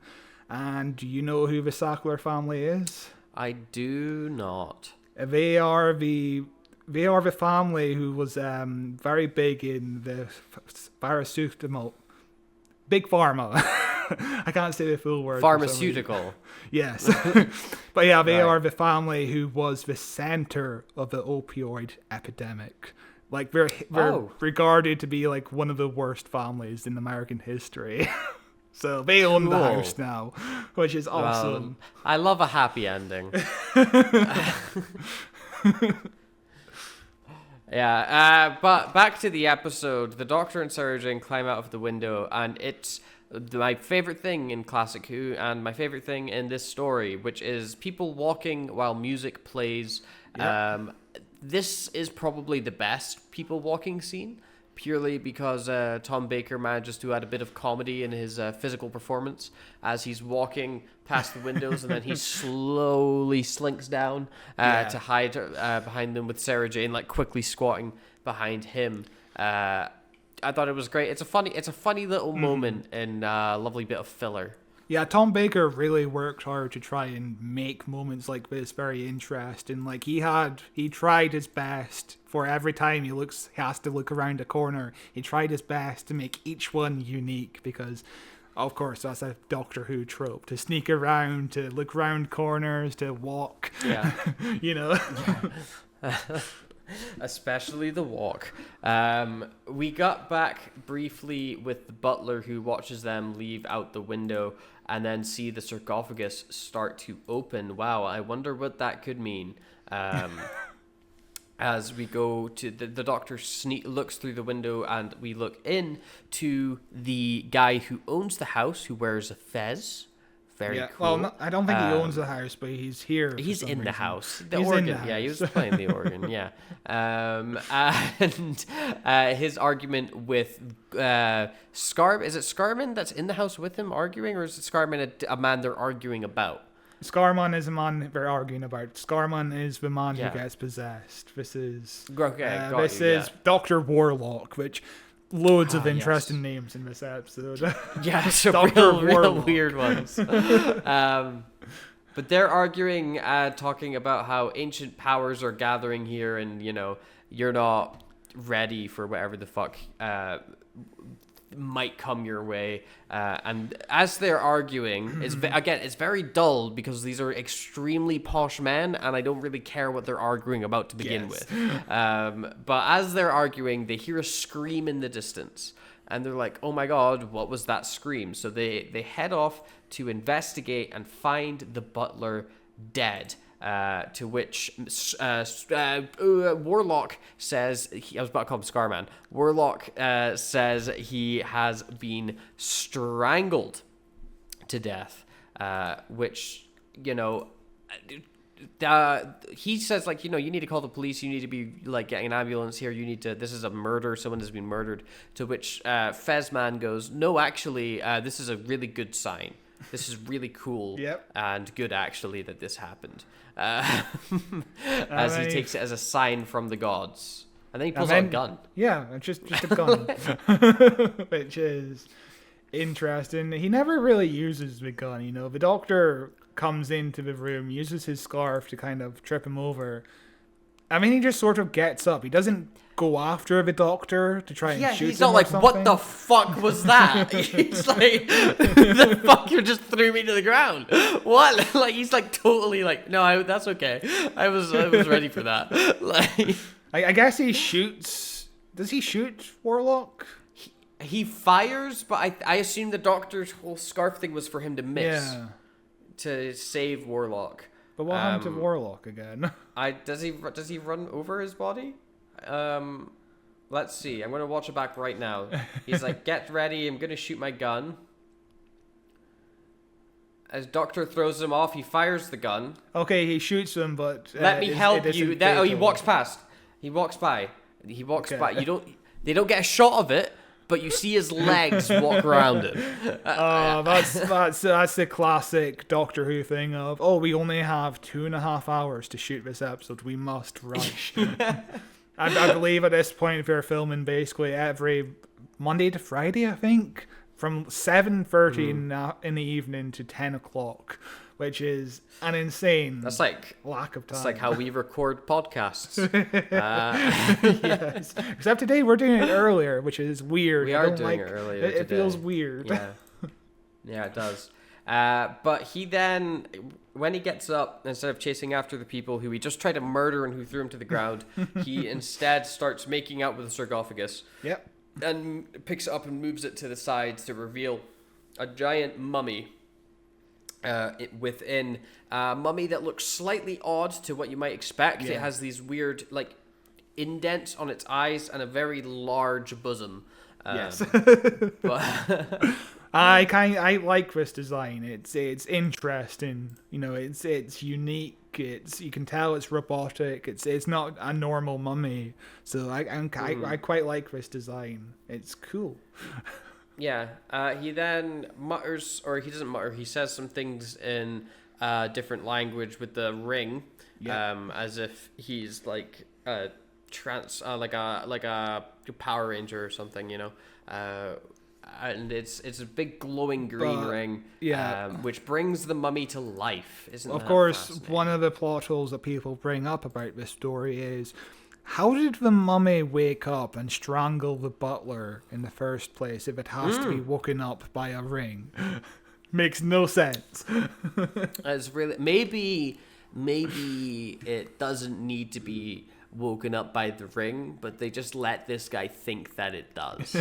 And do you know who the Sackler family is? I do not. They are the family who was very big in the pharmaceutical, big pharma. I can't say the full word. Pharmaceutical. Yes. But yeah, they Right. are the family who was the center of the opioid epidemic. Like, they're regarded to be like one of the worst families in American history. So they own the Cool. house now, which is awesome. I love a happy ending. Yeah, but back to the episode. The Doctor and Sarah Jane climb out of the window, and it's my favorite thing in Classic Who, and my favorite thing in this story, which is people walking while music plays. Yep. This is probably the best people walking scene, purely because Tom Baker manages to add a bit of comedy in his physical performance as he's walking past the windows, and then he slowly slinks down to hide behind them, with Sarah Jane like quickly squatting behind him. I thought it was great. It's a funny little moment and a lovely bit of filler. Yeah, Tom Baker really worked hard to try and make moments like this very interesting. Like, he tried his best for every time he has to look around a corner. He tried his best to make each one unique because, of course, that's a Doctor Who trope, to sneak around, to look around corners, to walk. Yeah. You know? Especially the walk. We got back briefly with the butler, who watches them leave out the window and then see the sarcophagus start to open. Wow, I wonder what that could mean. As we go to the Doctor looks through the window, and we look in to the guy who owns the house, who wears a fez. Very cool. Well, no, I don't think he owns the house, but he's here. He's in the house. The He's organ. in the Yeah, he house. was playing the organ. Yeah. And his argument with Scarman. Is it Scarman that's in the house with him arguing, or is it Scarman a man they're arguing about? Scarman is the man they're arguing about. Scarman is the man Yeah. who gets possessed. This is Doctor Dr. Warlock, which loads of yes. interesting names in this episode. Yeah, some Dr. real Warlock. weird ones. But they're arguing, talking about how ancient powers are gathering here, and you're not ready for whatever the fuck might come your way. And as they're arguing, it's very dull because these are extremely posh men, and I don't really care what they're arguing about to begin with. But as they're arguing, they hear a scream in the distance, and they're like, oh my god, what was that scream? So they head off to investigate and find the butler dead. To which Warlock says, I was about to call him Scarman. Warlock says he has been strangled to death, which, he says, like, you need to call the police, you need to be, like, getting an ambulance here, this is a murder, someone has been murdered. To which Fezman goes, no, actually, this is a really good sign. This is really cool and good, actually, that this happened. As he takes it as a sign from the gods. And then he pulls out a gun. Yeah, just a gun. Which is interesting. He never really uses the gun, The Doctor comes into the room, uses his scarf to kind of trip him over. I mean, he just sort of gets up. He doesn't go after the Doctor to try and shoot him. He's not like, what the fuck was that? He's like, the fuck, you just threw me to the ground. What? Like, he's like totally like, no, that's okay. I was ready for that. Like, I guess he shoots. Does he shoot Warlock? he fires, but I assume the Doctor's whole scarf thing was for him to miss. Yeah. To save Warlock. But what happened to Warlock again? Does he run over his body? Let's see. I'm gonna watch it back right now. He's like, get ready, I'm gonna shoot my gun. As Doctor throws him off, he fires the gun. Okay, he shoots him, but Let me help you. He walks past. He walks by. by. They don't get a shot of it, but you see his legs walk around it. That's the classic Doctor Who thing of, we only have 2.5 hours to shoot this episode. We must rush. I believe at this point they're filming basically every Monday to Friday, I think, from 7:30 in the evening to 10 o'clock, which is an insane That's like lack of time. It's like how we record podcasts. Yes. Except today we're doing it earlier, which is weird. We are doing it earlier It today. feels weird. Yeah, yeah, it does. But he then, when he gets up, instead of chasing after the people who he just tried to murder and who threw him to the ground, he instead starts making out with the sarcophagus. Yep. And picks it up and moves it to the sides to reveal a giant mummy within a mummy that looks slightly odd to what you might expect. Yeah. It has these weird, like, indents on its eyes and a very large bosom. Yes. But I like this design. It's interesting. You know, it's unique. You can tell it's robotic. It's not a normal mummy. So I quite like this design. It's cool. yeah, he then mutters, or he doesn't mutter. He says some things in different language with the ring, as if he's like a like a Power Ranger or something, you know. And it's a big glowing green ring, which brings the mummy to life, isn't Of that course, fascinating? one of the plot holes that people bring up about this story is, how did the mummy wake up and strangle the butler in the first place if it has to be woken up by a ring? Makes no sense. It's really maybe it doesn't need to be woken up by the ring, but they just let this guy think that it does.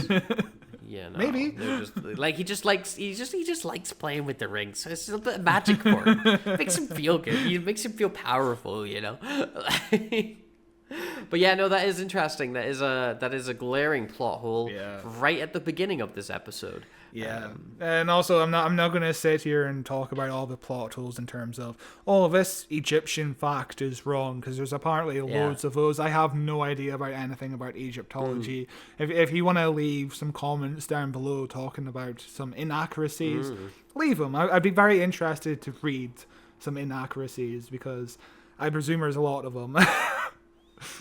You know, Maybe. they're just, like he just likes playing with the ring, so it's a bit of magic for him. Makes him feel good. It makes him feel powerful, you know. But yeah, no, that is interesting. That is a glaring plot hole right at the beginning of this episode. Yeah, and also I'm not gonna sit here and talk about all the plot holes in terms of this Egyptian fact is wrong, because there's apparently loads of those. I have no idea about anything about Egyptology. If you want to leave some comments down below talking about some inaccuracies, leave them. I'd be very interested to read some inaccuracies, because I presume there's a lot of them.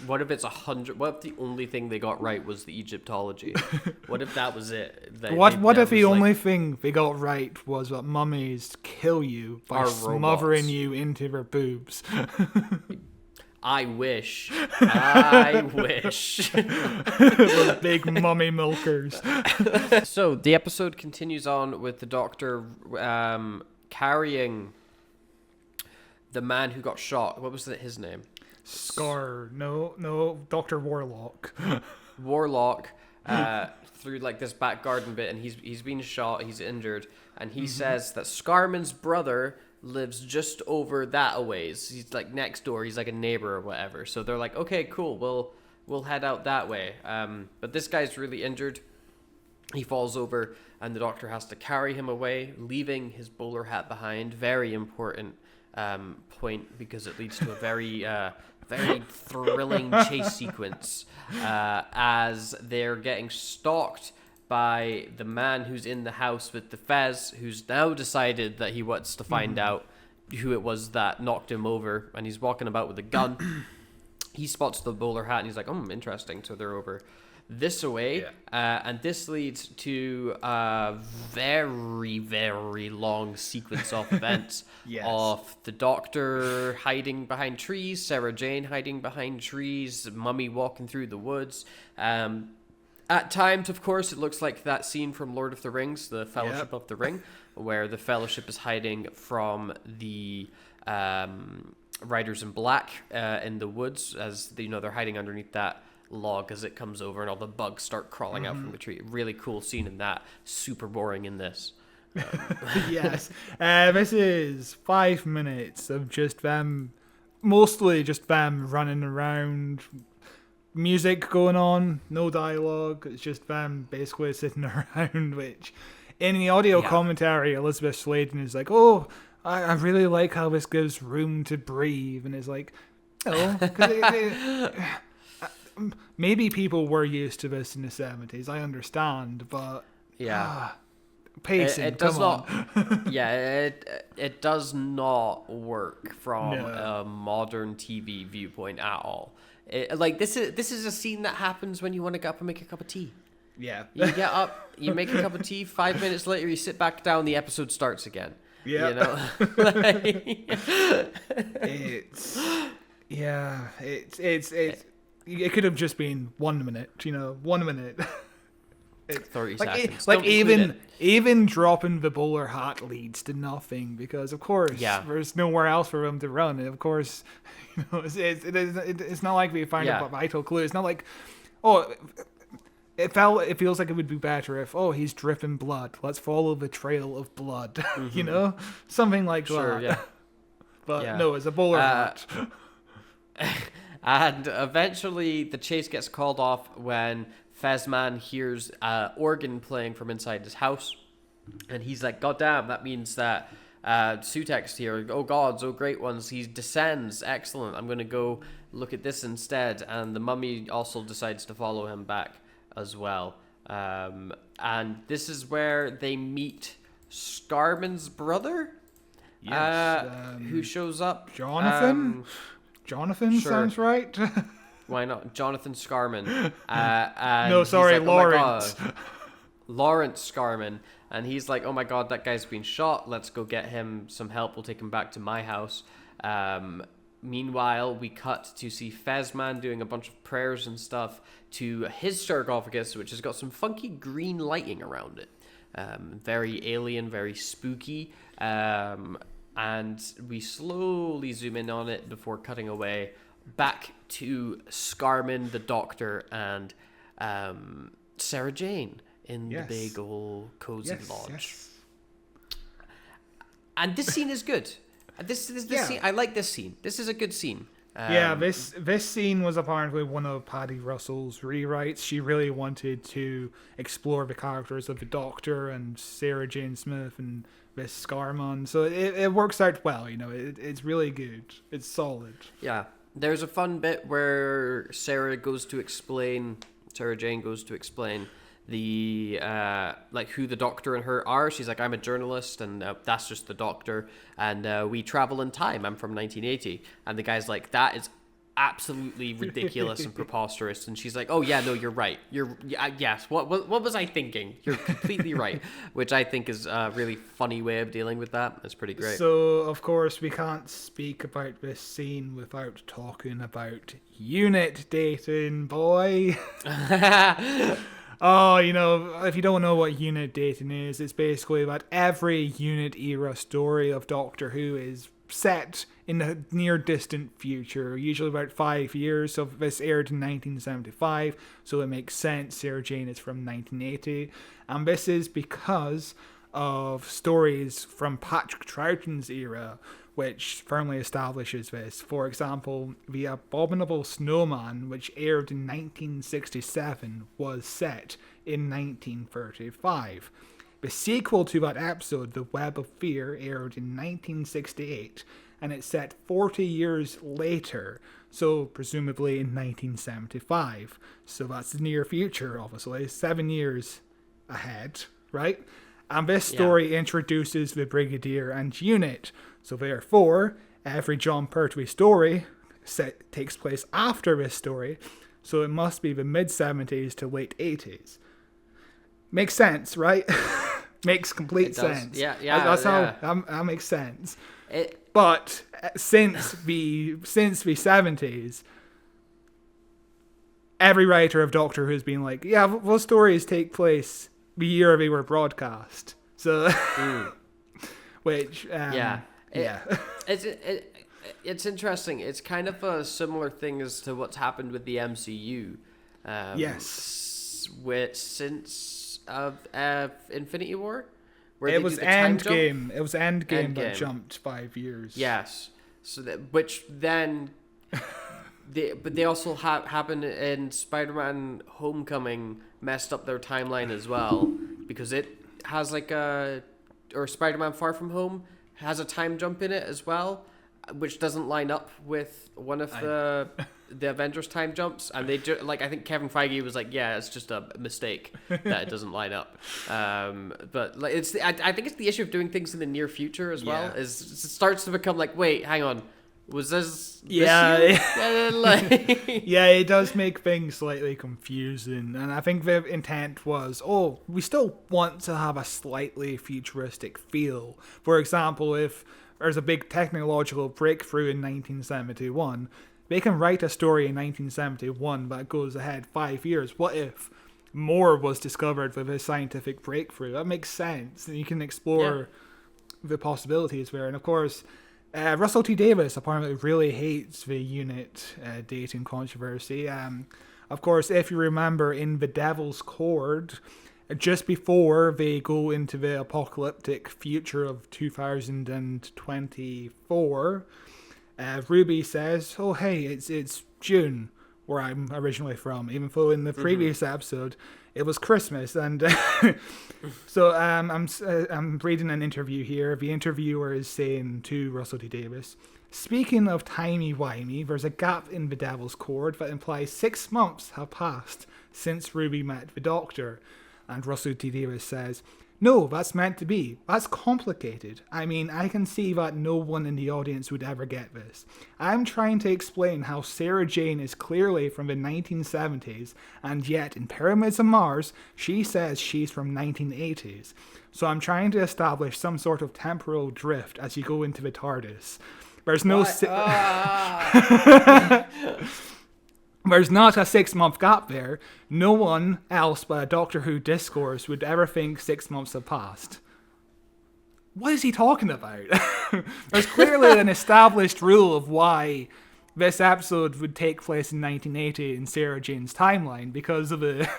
What if it's 100? What if the only thing they got right was the Egyptology? What if that was it? What if the only thing they got right was that mummies kill you by smothering robots. you into their boobs? I wish. I wish. Those big mummy milkers. So the episode continues on with the doctor carrying the man who got shot. What was his name? Scar. No, Dr. Warlock. Warlock through like this back garden bit, and he's been shot, he's injured, and he says that Scarman's brother lives just over that a ways. He's like next door, he's like a neighbor or whatever. So they're like, okay, cool, we'll head out that way. But this guy's really injured. He falls over, and the doctor has to carry him away, leaving his bowler hat behind. Very important point, because it leads to a very thrilling chase sequence as they're getting stalked by the man who's in the house with the fez, who's now decided that he wants to find out who it was that knocked him over, and he's walking about with a gun. He spots the bowler hat, and he's like, interesting. So they're over this away, and this leads to a very, very long sequence of events of the doctor hiding behind trees, Sarah Jane hiding behind trees, Mummy walking through the woods. At times, of course, it looks like that scene from Lord of the Rings, the Fellowship of the Ring, where the Fellowship is hiding from the Riders in Black in the woods, as they're hiding underneath that log as it comes over, and all the bugs start crawling out from the tree. Really cool scene in that. Super boring in this. Yes. This is 5 minutes of just them, mostly just them running around, music going on, no dialogue. It's just them basically sitting around, which in the audio commentary, Elizabeth Sladen is like, I really like how this gives room to breathe. And it's like, maybe people were used to this in the 70s, I understand, but pacing, it does come not on. it does not work from a modern TV viewpoint at all. Like this is a scene that happens when you want to get up and make a cup of tea. Yeah. You get up, you make a cup of tea. 5 minutes later, you sit back down. The episode starts again. Yeah. You know. Like, it could have just been 1 minute. 1 minute. 30 like seconds. like Don't include it. even dropping the bowler hat leads to nothing because of course there's nowhere else for him to run, and of course it's not like we find a vital clue. It's not like it feels like it would be better if he's dripping blood, let's follow the trail of blood. Mm-hmm. Something like Sure, that. yeah. But no, it's a bowler hat. And eventually the chase gets called off when Fezman hears organ playing from inside his house. And he's like, God damn, that means that Sutekh's here. Oh gods, oh great ones. He descends. Excellent. I'm going to go look at this instead. And the mummy also decides to follow him back as well. And this is where they meet Scarman's brother. Yes. Who shows up. Jonathan? Jonathan sure. sounds right. Why not? Jonathan Scarman. And No, sorry, he's like, Lawrence. Oh my God. Lawrence Scarman. And he's like, oh my God, that guy's been shot. Let's go get him some help. We'll take him back to my house. Meanwhile, we cut to see Fezman doing a bunch of prayers and stuff to his sarcophagus, which has got some funky green lighting around it. Very alien, very spooky. And we slowly zoom in on it before cutting away back to Scarman, the doctor, and Sarah Jane in the big old cozy lodge. Yes. And this scene is good. This scene, I like this scene. This is a good scene. This scene was apparently one of Paddy Russell's rewrites. She really wanted to explore the characters of the Doctor and Sarah Jane Smith and this Scarman. So it works out well, it's really good. It's solid. Yeah. There's a fun bit where Sarah Jane goes to explain the who the Doctor and her are. She's like, I'm a journalist and that's just the Doctor, and we travel in time. I'm from 1980. And the guy's like, that is absolutely ridiculous and preposterous. And she's like, oh yeah, no, you're right. Yes, what was I thinking? You're completely right. Which I think is a really funny way of dealing with that. It's pretty great. So of course we can't speak about this scene without talking about unit dating, boy. Oh, if you don't know what unit dating is, it's basically that every unit era story of Doctor Who is set in the near distant future, usually about 5 years. So this aired in 1975, so it makes sense. Sarah Jane is from 1980, and this is because of stories from Patrick Troughton's era, which firmly establishes this. For example, The Abominable Snowman, which aired in 1967, was set in 1935. The sequel to that episode, The Web of Fear, aired in 1968, and it's set 40 years later, so presumably in 1975. So that's the near future, obviously, 7 years ahead, right? And this story introduces the Brigadier and unit. So therefore, every John Pertwee story takes place after this story. So it must be the mid-70s to late 80s. Makes sense, right? Makes complete sense. Yeah. That's how that makes sense. But since the 70s, every writer of Doctor Who's been like, those stories take place the year they were broadcast. So, which it's interesting. It's kind of a similar thing as to what's happened with the MCU. Since Infinity War, where it was Endgame. It was Endgame that jumped 5 years. Yes, so which then. They also happened in Spider-Man Homecoming, messed up their timeline as well, because it has or Spider-Man Far From Home has a time jump in it as well, which doesn't line up with one of the Avengers time jumps, and they I think Kevin Feige was like, yeah, it's just a mistake that it doesn't line up. But I think it's the issue of doing things in the near future as well. Is it starts to become like, wait, hang on. Was this Yeah. this year? Like, Yeah, it does make things slightly confusing, and I think the intent was, we still want to have a slightly futuristic feel. For example, if there's a big technological breakthrough in 1971, they can write a story in 1971 that goes ahead 5 years. What if more was discovered with a scientific breakthrough? That makes sense, and you can explore the possibilities there. And of course, Russell T Davies apparently really hates the unit dating controversy. Of course, if you remember in The Devil's Cord, just before they go into the apocalyptic future of 2024, Ruby says, "Oh hey, it's June, where I'm originally from," even though in the previous episode it was Christmas. And so I'm reading an interview here. The interviewer is saying to Russell T Davies, "Speaking of timey-wimey, there's a gap in The Devil's Cord that implies 6 months have passed since Ruby met the Doctor." And Russell T Davies says, "No, that's meant to be. That's complicated. I mean, I can see that no one in the audience would ever get this. I'm trying to explain how Sarah Jane is clearly from the 1970s, and yet in Pyramids of Mars, she says she's from 1980s. So I'm trying to establish some sort of temporal drift as you go into the TARDIS. There's no... There's not a 6-month gap there. No one else but a Doctor Who discourse would ever think 6 months have passed." What is he talking about? There's clearly an established rule of why this episode would take place in 1980 in Sarah Jane's timeline because of the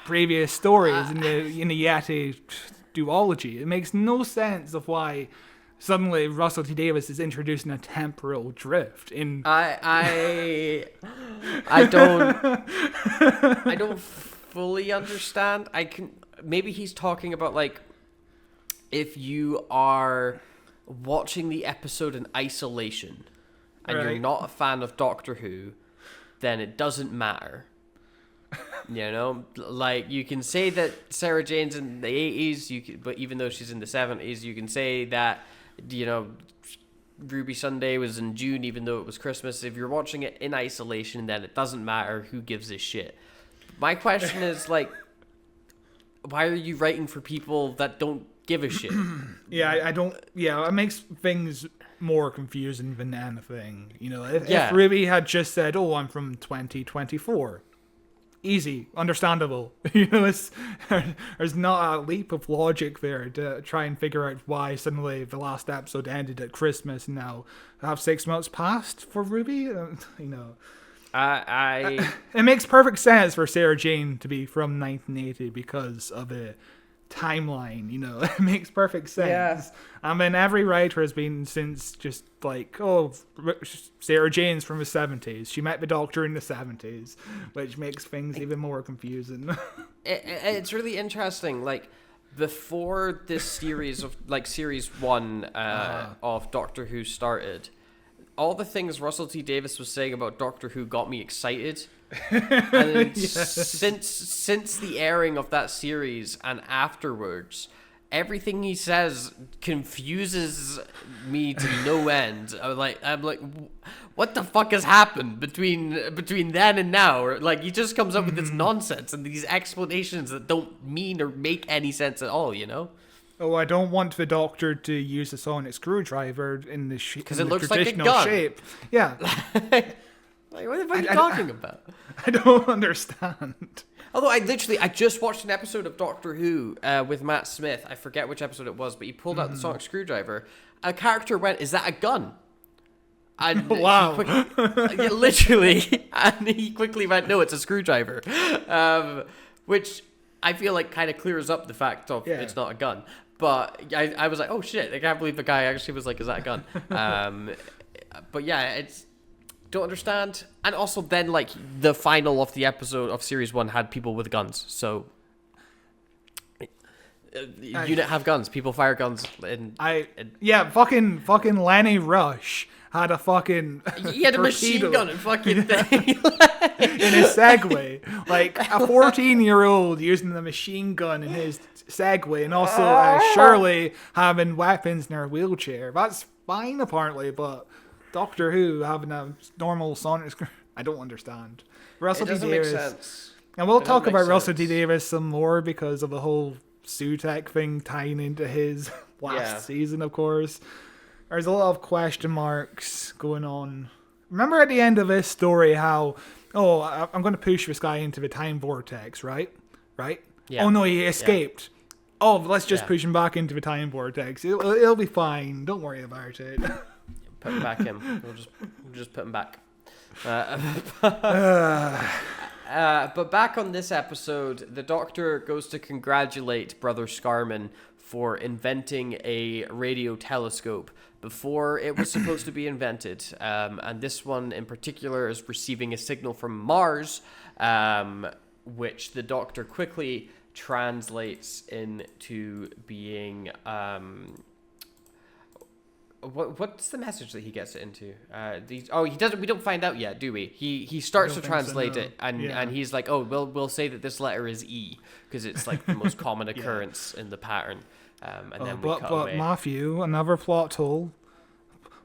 previous stories in the Yeti duology. It makes no sense of why suddenly Russell T Davies is introducing a temporal drift in... I don't fully understand. Maybe he's talking about, like, if you are watching the episode in isolation and you're not a fan of Doctor Who, then it doesn't matter. You know, like, you can say that Sarah Jane's in the 80s, but even though she's in the 70s, you can say that, you know, Ruby Sunday was in June, even though it was Christmas. If you're watching it in isolation, then it doesn't matter. Who gives a shit? My question is, like, why are you writing for people that don't give a shit? It makes things more confusing than anything. You know, if Ruby had just said, "Oh, I'm from 2024," easy, understandable. You know, there's not a leap of logic there to try and figure out why suddenly the last episode ended at Christmas and now have 6 months passed for Ruby. You know, it makes perfect sense for Sarah Jane to be from 1980 because of the timeline. You know, it makes perfect sense. Yeah. And then every writer has been since just like, Sarah Jane's from the 70s. She met the Doctor in the 70s, which makes things even more confusing. It's really interesting. Like, before this series of, like, series 1 of Doctor Who started, all the things Russell T Davies was saying about Doctor Who got me excited. And since the airing of that series and afterwards, everything he says confuses me to no end. I'm like, what the fuck has happened between then and now? Or, like, he just comes up with this nonsense and these explanations that don't mean or make any sense at all, you know? Oh, I don't want the Doctor to use a sonic screwdriver in the because it looks like a gun shape. Yeah. Like, what the fuck are you talking about? I don't understand. Although I just watched an episode of Doctor Who with Matt Smith. I forget which episode it was, but he pulled out the sonic screwdriver. A character went, "Is that a gun?" And wow. Literally. And he quickly went, "No, it's a screwdriver." Which I feel like kind of clears up the fact of it's not a gun. But I was like, oh shit, I can't believe the guy actually was like, "Is that a gun?" But yeah, it's... don't understand. And also then, like, the final of the episode of series 1 had people with guns, so unit have guns, people fire guns. Fucking Lenny Rush had a fucking he had a machine gun and fucking thing in his Segway, like a 14-year-old using the machine gun in his Segway, and also Shirley having weapons in her wheelchair. That's fine apparently, but Doctor Who having a normal sonic screen? I don't understand. Russell It T doesn't make Davis. sense. And we'll It talk doesn't make about Russell T sense. Davis some more because of the whole Sutekh thing tying into his last season, of course. There's a lot of question marks going on. Remember at the end of this story how, I'm going to push this guy into the time vortex, right? Right? Yeah. Oh no, he escaped. Oh, let's just Yeah. push him back into the time vortex. It'll be fine. Don't worry about it. Put him back in. We'll just put him back. But back on this episode, the Doctor goes to congratulate Brother Scarman for inventing a radio telescope before it was supposed to be invented. And this one in particular is receiving a signal from Mars, which the Doctor quickly translates into being... What's the message that he gets it into? He doesn't. We don't find out yet, do we? He starts to translate it, and he's like, we'll say that this letter is E because it's like the most common occurrence in the pattern. And then we cut away. But Matthew, another plot hole.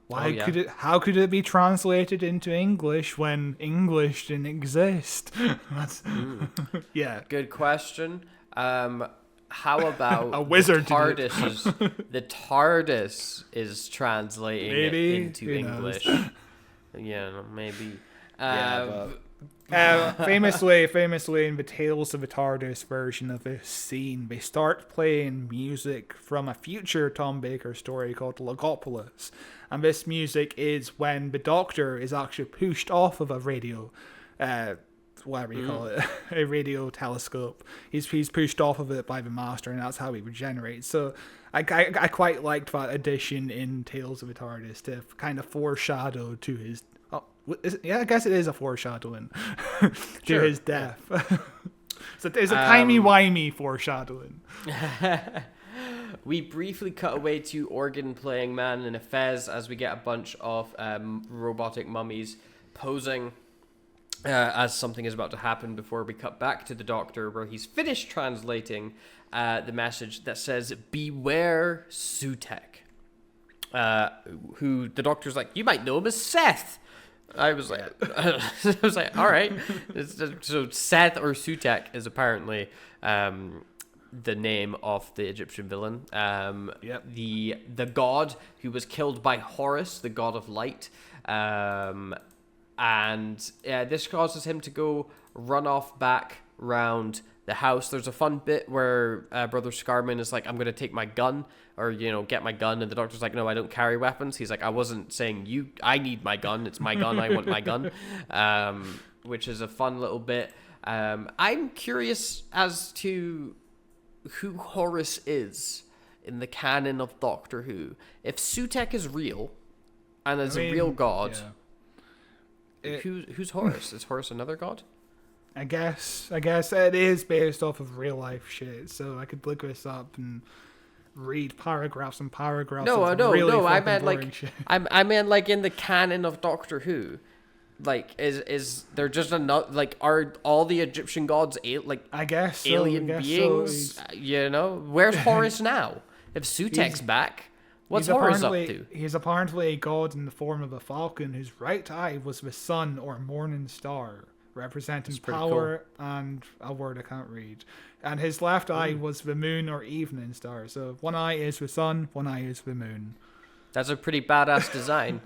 Yeah. How could it be translated into English when English didn't exist? Yeah. Good question. How about A wizard the did it. the TARDIS is translating Maybe. it into Who knows? English. Yeah, maybe. Famously in the Tales of the TARDIS version of this scene, they start playing music from a future Tom Baker story called Logopolis. And this music is when the Doctor is actually pushed off of a radio, whatever you call it, a radio telescope. He's pushed off of it by the Master, and that's how he regenerates. So I quite liked that addition in Tales of the TARDIS to kind of foreshadow to his... I guess it is a foreshadowing to his death. So it's a timey-wimey foreshadowing. We briefly cut away to Organ playing man in a fez as we get a bunch of robotic mummies posing as something is about to happen before we cut back to the Doctor where he's finished translating the message that says, "Beware Sutekh." Who the Doctor's like, you might know him as Seth. I was like, all right. So Seth or Sutekh is apparently the name of the Egyptian villain. The god who was killed by Horus, the god of light. And this causes him to go run off back round the house. There's a fun bit where Brother Scarman is like, I'm going to take my gun, or, get my gun. And the Doctor's like, no, I don't carry weapons. He's like, I wasn't saying I need my gun. It's my gun. I want my gun. Which is a fun little bit. I'm curious as to who Horus is in the canon of Doctor Who. If Sutekh is real and is a real god... Yeah. Who's Horus? Is Horus another god? I guess it is based off of real life shit. So I could look this up and read paragraphs and paragraphs. No. I meant like shit. I meant like in the canon of Doctor Who. Like is there just another, like, are all the Egyptian gods I guess alien beings? So. Where's Horus now? If Sutekh's back. What's Horus up to? He's apparently a god in the form of a falcon whose right eye was the sun or morning star, representing power and a word I can't read. And his left eye was the moon or evening star. So one eye is the sun, one eye is the moon. That's a pretty badass design.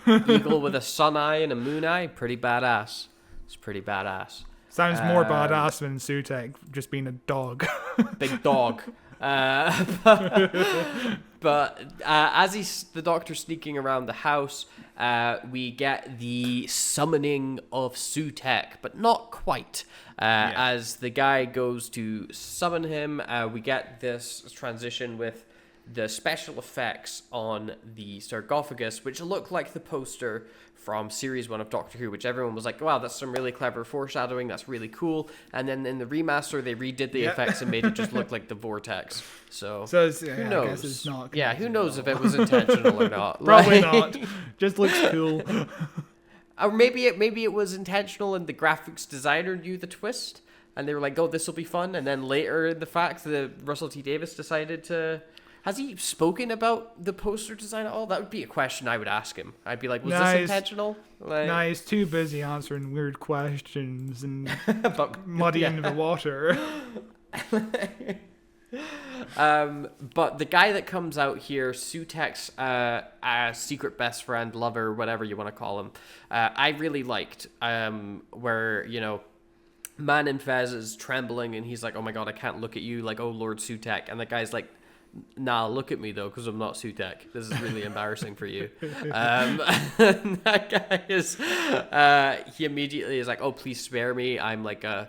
Eagle with a sun eye and a moon eye, pretty badass. It's pretty badass. Sounds more badass than Sutekh just being a dog. Big dog. But as the Doctor's sneaking around the house, we get the summoning of Sutekh, but not quite. As the guy goes to summon him, we get this transition with the special effects on the sarcophagus, which look like the poster from Series 1 of Doctor Who, which everyone was like, wow, that's some really clever foreshadowing, that's really cool. And then in the remaster, they redid the effects and made it just look like the vortex. So who knows? I guess it's not who knows if it was intentional or not? Probably not. Just looks cool. Or maybe it was intentional and the graphics designer knew the twist, and they were like, oh, this will be fun. And then later in the fact that Russell T Davies decided to Has he spoken about the poster design at all? That would be a question I would ask him. I'd be like, was Nah, this he's- intentional? Like, Nah, he's too busy answering weird questions and but, muddying the water. But the guy that comes out here, Sutekh's secret best friend, lover, whatever you want to call him, I really liked. Where, you know, Man in Fez is trembling and he's like, oh my god, I can't look at you, like, oh Lord Sutekh. And the guy's like, nah, look at me though, because I'm not Sutekh. This is really embarrassing for you. And that guy is, he immediately is like, oh, please spare me. I'm like a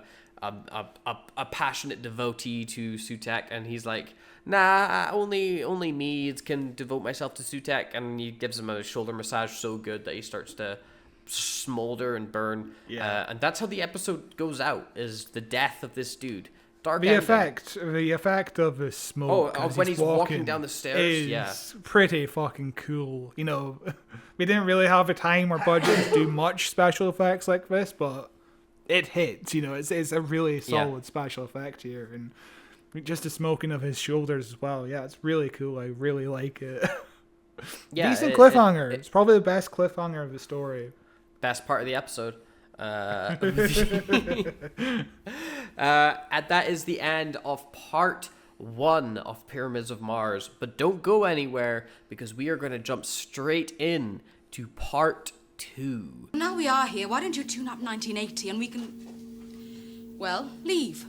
passionate devotee to Sutekh. And he's like, nah, only me can devote myself to Sutekh. And he gives him a shoulder massage so good that he starts to smolder and burn. And that's how the episode goes out, is the death of this dude. Dark The ending. effect of the smoke when he's walking down the stairs, is pretty fucking cool. You know, we didn't really have a time or budget to do much special effects like this, but it hits. You know, it's a really solid special effect here, and just the smoking of his shoulders as well. Yeah, it's really cool. I really like it. Decent cliffhanger. It's probably the best cliffhanger of the story. Best part of the episode. And that is the end of part 1 of Pyramids of Mars. But don't go anywhere, because we are going to jump straight in to part 2. Now we are here, why don't you tune up 1980 and we can, well, leave?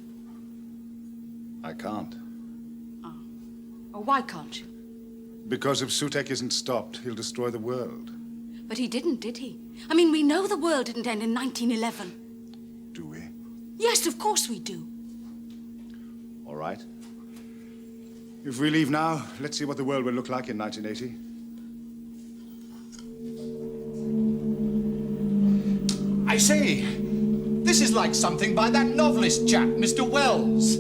I can't. Or why can't you? Because if Sutekh isn't stopped, he'll destroy the world. But he didn't, did he? I mean, we know the world didn't end in 1911. Do we? Yes, of course we do. All right. If we leave now, let's see what the world will look like in 1980. I say, this is like something by that novelist chap, Mr. Wells.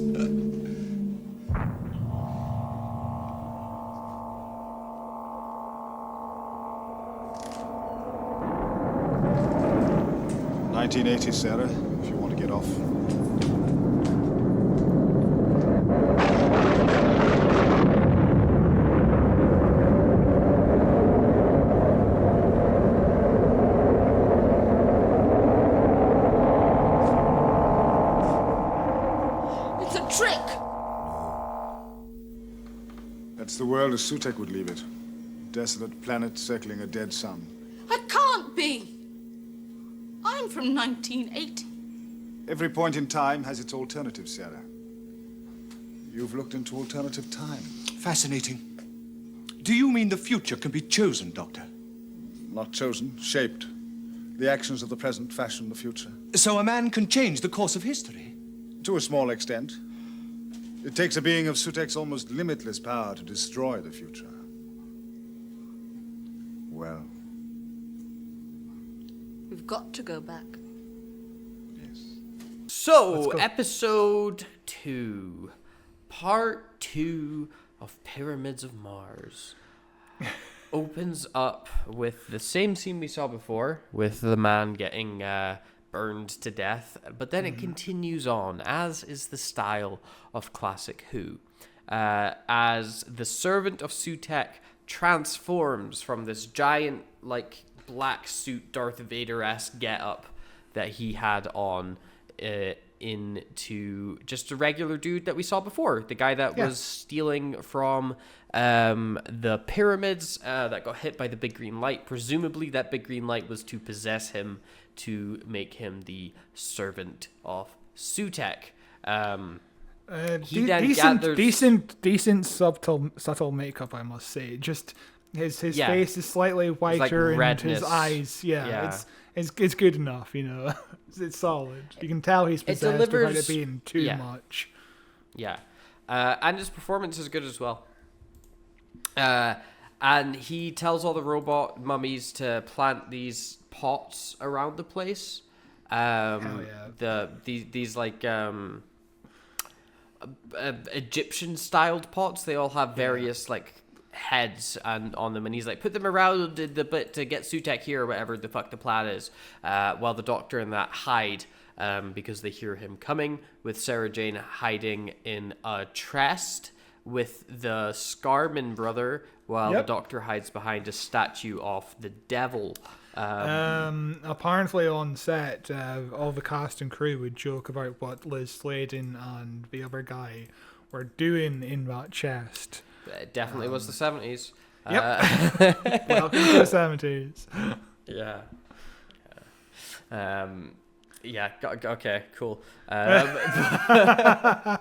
1980, Sarah, if you want to get off. It's a trick! That's the world as Sutekh would leave it. Desolate planet circling a dead sun. That can't be! I'm from 1980. Every point in time has its alternative, Sarah. You've looked into alternative time. Fascinating. Do you mean the future can be chosen, Doctor? Not chosen, shaped. The actions of the present fashion the future. So a man can change the course of history? To a small extent. It takes a being of Sutekh's almost limitless power to destroy the future. Well, We've got to go back. yes. So, episode 2. Part 2 of Pyramids of Mars. Opens up with the same scene we saw before, with the man getting burned to death, but then it continues on, as is the style of classic Who, as the servant of Sutekh transforms from this giant, like, black suit Darth Vader-esque get-up that he had on into just a regular dude that we saw before, the guy that was stealing from the pyramids that got hit by the big green light. Presumably that big green light was to possess him, to make him the servant of Sutekh. He then decent subtle makeup, I must say. Just his face is slightly whiter, and redness. his eyes, it's good enough, you know. It's solid. You can tell he's possessed without it being too much. Yeah, and his performance is good as well. And he tells all the robot mummies to plant these pots around the place. These like Egyptian-styled pots. They all have various like heads and on them, and he's like, put them around the bit to get Sutekh here, or whatever the fuck the plan is. While the Doctor and that hide. Because they hear him coming, with Sarah Jane hiding in a chest with the Scarman brother, while Yep. the Doctor hides behind a statue of the Devil. Apparently on set, all the cast and crew would joke about what Liz Sladen and the other guy were doing in that chest. It definitely was the 70s. Yep. Welcome to the 70s. Yeah. Okay, cool. I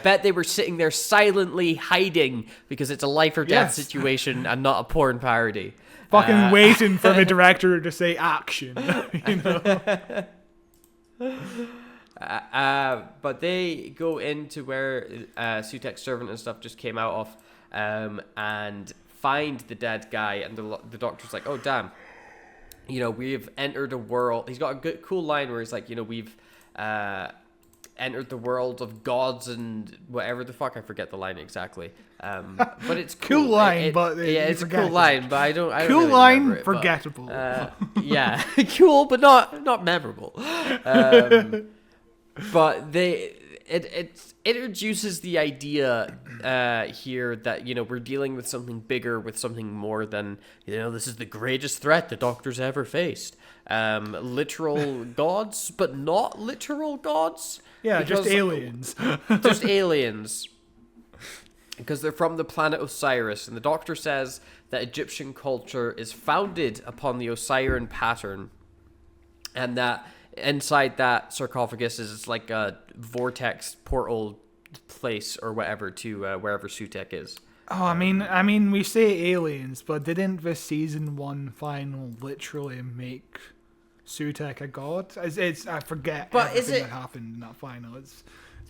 bet they were sitting there silently hiding because it's a life or death Yes. situation and not a porn parody. Fucking waiting for the director to say action. You know? But they go into where Sutekh's servant and stuff just came out of, and find the dead guy, and the Doctor's like, oh damn, we've entered a world. He's got a good cool line where he's like, we've entered the world of gods and whatever the fuck, I forget the line exactly, but it's cool. Cool line, but it's a cool line, but I don't Cool really line, remember it, but, forgettable. yeah, cool, but not memorable. But it introduces the idea here that we're dealing with something bigger, with something more than this is the greatest threat the Doctor's ever faced. Literal gods, but not literal gods. Yeah, just because- aliens. Just aliens. Because they're from the planet Osiris, and the Doctor says that Egyptian culture is founded upon the Osirian pattern, and that inside that sarcophagus is like a vortex portal place or whatever to wherever Sutekh is. Oh, I mean, we say aliens, but didn't the season 1 final literally make Sutekh a god? I forget But everything is it- that happened in that final. It's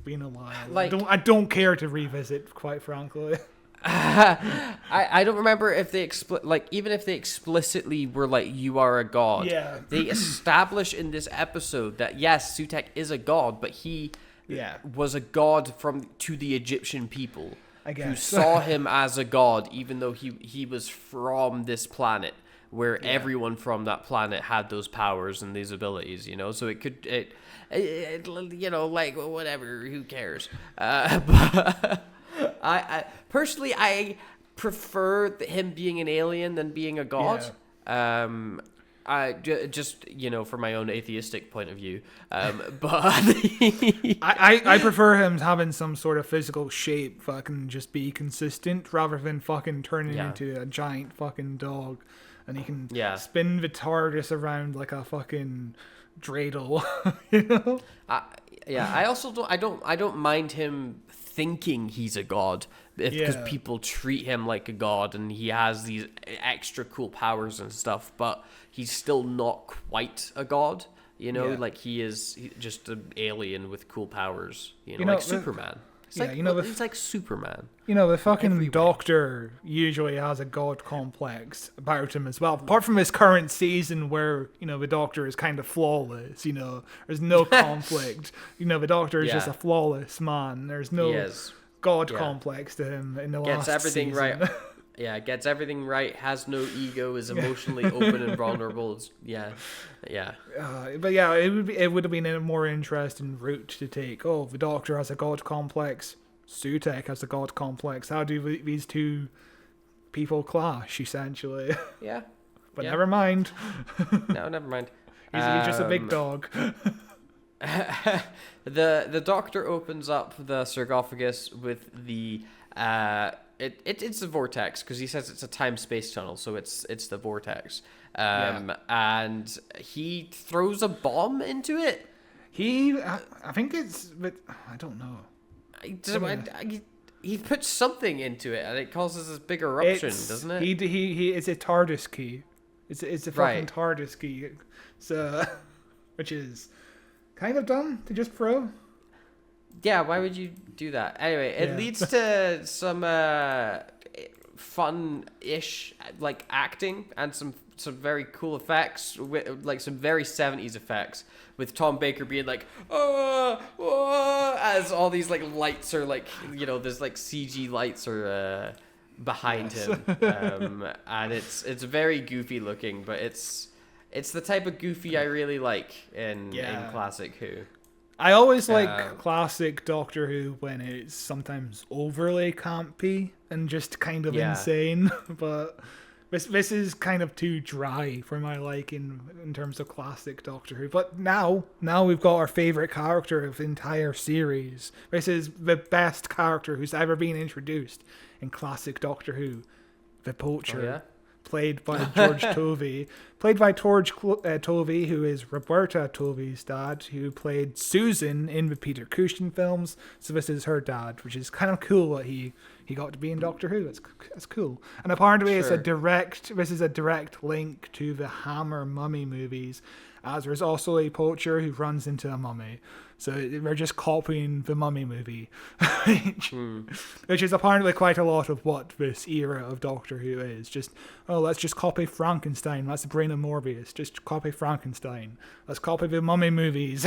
been a while. Like- I don't care to revisit, quite frankly. I don't remember if they even if they explicitly were like, you are a god. Yeah. They establish in this episode that yes, Sutekh is a god, but he Yeah. was a god to the Egyptian people. I Who guess. saw him as a god, even though he was from this planet, where everyone from that planet had those powers and these abilities, so it could like whatever, who cares, but I personally I prefer him being an alien than being a god. I just for my own atheistic point of view, but I prefer him having some sort of physical shape that can just be consistent rather than fucking turning Yeah. into a giant fucking dog, and he can Yeah. spin the TARDIS around like a fucking dreidel. I also don't mind him thinking he's a god, because Yeah. people treat him like a god and he has these extra cool powers and stuff, but he's still not quite a god, like he is just an alien with cool powers, know, like the- Superman. It's yeah, like, the- it's like Superman. The fucking Everywhere. Doctor usually has a god complex about him as well. Apart from this current season where, the Doctor is kind of flawless, there's no conflict. The Doctor is just Yeah. a flawless man. There's no He is. god Yeah. complex to him in the Gets last everything season. right. Yeah, gets everything right, has no ego, is emotionally open and vulnerable. Yeah. But yeah, it would have been a more interesting route to take. Oh, the Doctor has a god complex. Sutekh has a god complex. How do these two people clash, essentially? Yeah. But Yeah. never mind. No, never mind. He's just a big dog. The Doctor opens up the sarcophagus with the it's the vortex, because he says it's a time-space tunnel, so it's the vortex. And he throws a bomb into it. I think it's, but I don't know. He puts something into it, and it causes this big eruption, doesn't it? He it's a TARDIS key. It's a fucking Right. TARDIS key. So, which is kind of dumb to just throw. Yeah, why would you do that? Anyway, it Yeah. leads to some fun-ish like acting and some very cool effects, with like some very 70s effects, with Tom Baker being like, oh, as all these like lights are like, there's like CG lights are behind him, and it's very goofy looking, but it's the type of goofy I really like in classic Who. I always like classic Doctor Who when it's sometimes overly campy and just kind of insane, but this is kind of too dry for my liking in terms of classic Doctor Who. But now we've got our favorite character of the entire series. This is the best character who's ever been introduced in classic Doctor Who, the Poacher. Oh, yeah? Played by George Tovey. Played by George Tovey, who is Roberta Tovey's dad, who played Susan in the Peter Cushing films. So this is her dad, which is kind of cool that he got to be in Doctor Who. That's cool. And apparently this is a direct link to the Hammer Mummy movies, as there's also a poacher who runs into a mummy. So they're just copying the Mummy movie, which is apparently quite a lot of what this era of Doctor Who is. Just, let's just copy Frankenstein. That's the brain of Morbius. Just copy Frankenstein. Let's copy the Mummy movies.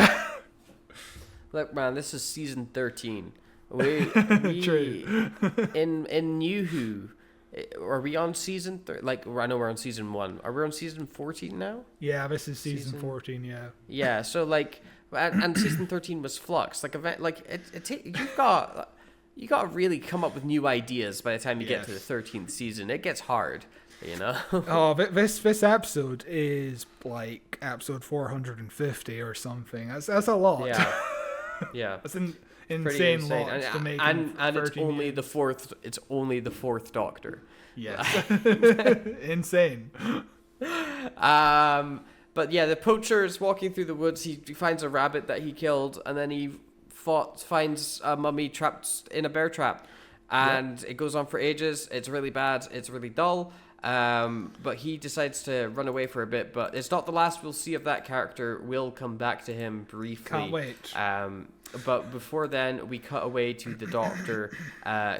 Look, man, this is season 13. True. In New Who, are we on season I know we're on season 1. Are we on season 14 now? Yeah, this is season 14. Yeah. Yeah. So and season 13 was Flux. You've got to really come up with new ideas by the time you get to the 13th season. It gets hard, you know. Oh, this episode is like episode 450 or something. That's a lot. Yeah. Yeah. That's insane lot to make. And it's only the fourth. It's only the fourth Doctor. Yes. Insane. But yeah, the poacher is walking through the woods. He finds a rabbit that he killed, and then he finds a mummy trapped in a bear trap. And it goes on for ages. It's really bad. It's really dull. But he decides to run away for a bit. But it's not the last we'll see of that character. We'll come back to him briefly. Can't wait. But before then, we cut away to the Doctor,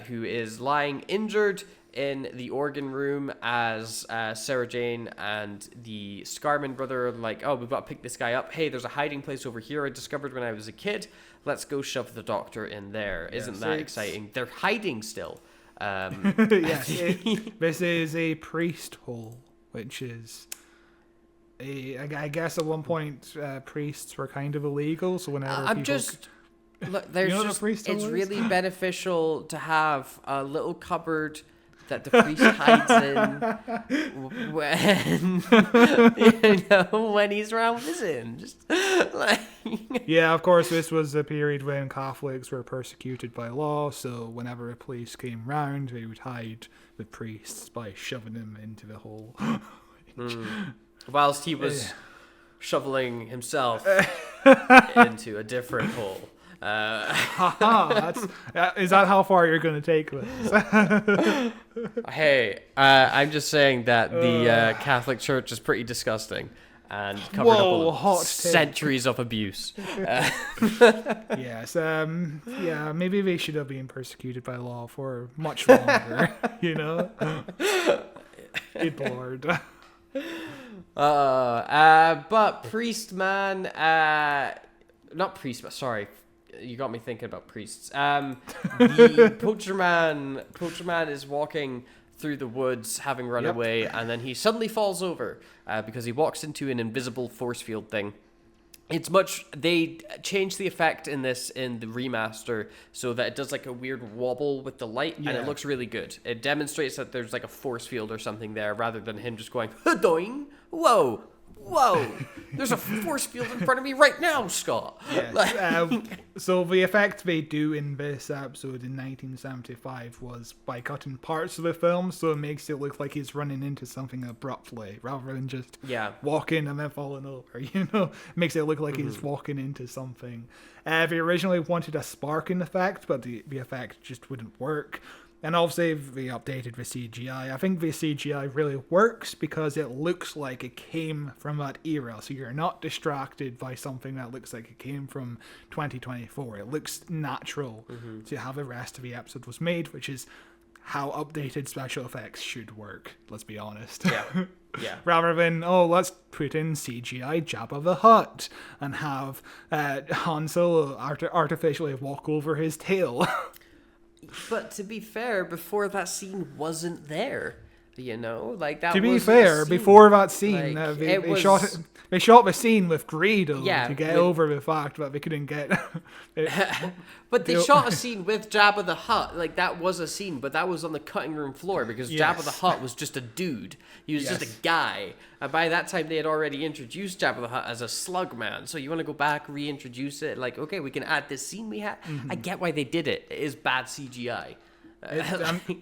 who is lying injured in the organ room as Sarah Jane and the Scarman brother are like, oh, we've got to pick this guy up. Hey, there's a hiding place over here I discovered when I was a kid. Let's go shove the Doctor in there. Isn't that exciting? They're hiding still. Yes, this is a priest hole, which is I guess at one point priests were kind of illegal. So whenever look, there's it's really beneficial to have a little cupboard that the priest hides in when he's around visiting. Yeah, of course, this was a period when Catholics were persecuted by law, so whenever a police came round, they would hide the priests by shoving them into the hole. Whilst he was shoveling himself into a different hole. Is that how far you're going to take this? Hey, I'm just saying that the Catholic Church is pretty disgusting and covered up on centuries of abuse. Yes, yeah, maybe they should have been persecuted by law for much longer, you know? Good Lord. But Priest Man, not Priest, but sorry. You got me thinking about priests. The Poacher Man is walking through the woods, having run away, and then he suddenly falls over because he walks into an invisible force field thing. They changed the effect in the remaster so that it does like a weird wobble with the light, and it looks really good. It demonstrates that there's like a force field or something there, rather than him just going, doing, whoa, there's a force field in front of me right now, Scott. Yes. So the effect they do in this episode in 1975 was by cutting parts of the film, so it makes it look like he's running into something abruptly, rather than just walking and then falling over, you know? It makes it look like he's walking into something. They originally wanted a sparking effect, but the effect just wouldn't work. And obviously, they updated the CGI. I think the CGI really works because it looks like it came from that era. So you're not distracted by something that looks like it came from 2024. It looks natural to how the rest of the episode was made, which is how updated special effects should work. Let's be honest. Yeah. Rather than, let's put in CGI Jabba the Hutt and have Han Solo artificially walk over his tail. But to be fair, before that scene wasn't there. You know, like that. To be was fair, a scene. before that scene, Like, they shot the scene with Greedo Yeah, to get with- over the fact that they couldn't get. But they shot a scene with Jabba the Hutt. Like, that was a scene, but that was on the cutting room floor because Jabba the Yes. Hutt was just a dude. He was just a guy. And by that time, they had already introduced Jabba the Hutt as a slug man. So you want to go back, reintroduce it? Like, okay, we can add this scene we had. I get why they did it. It is bad CGI.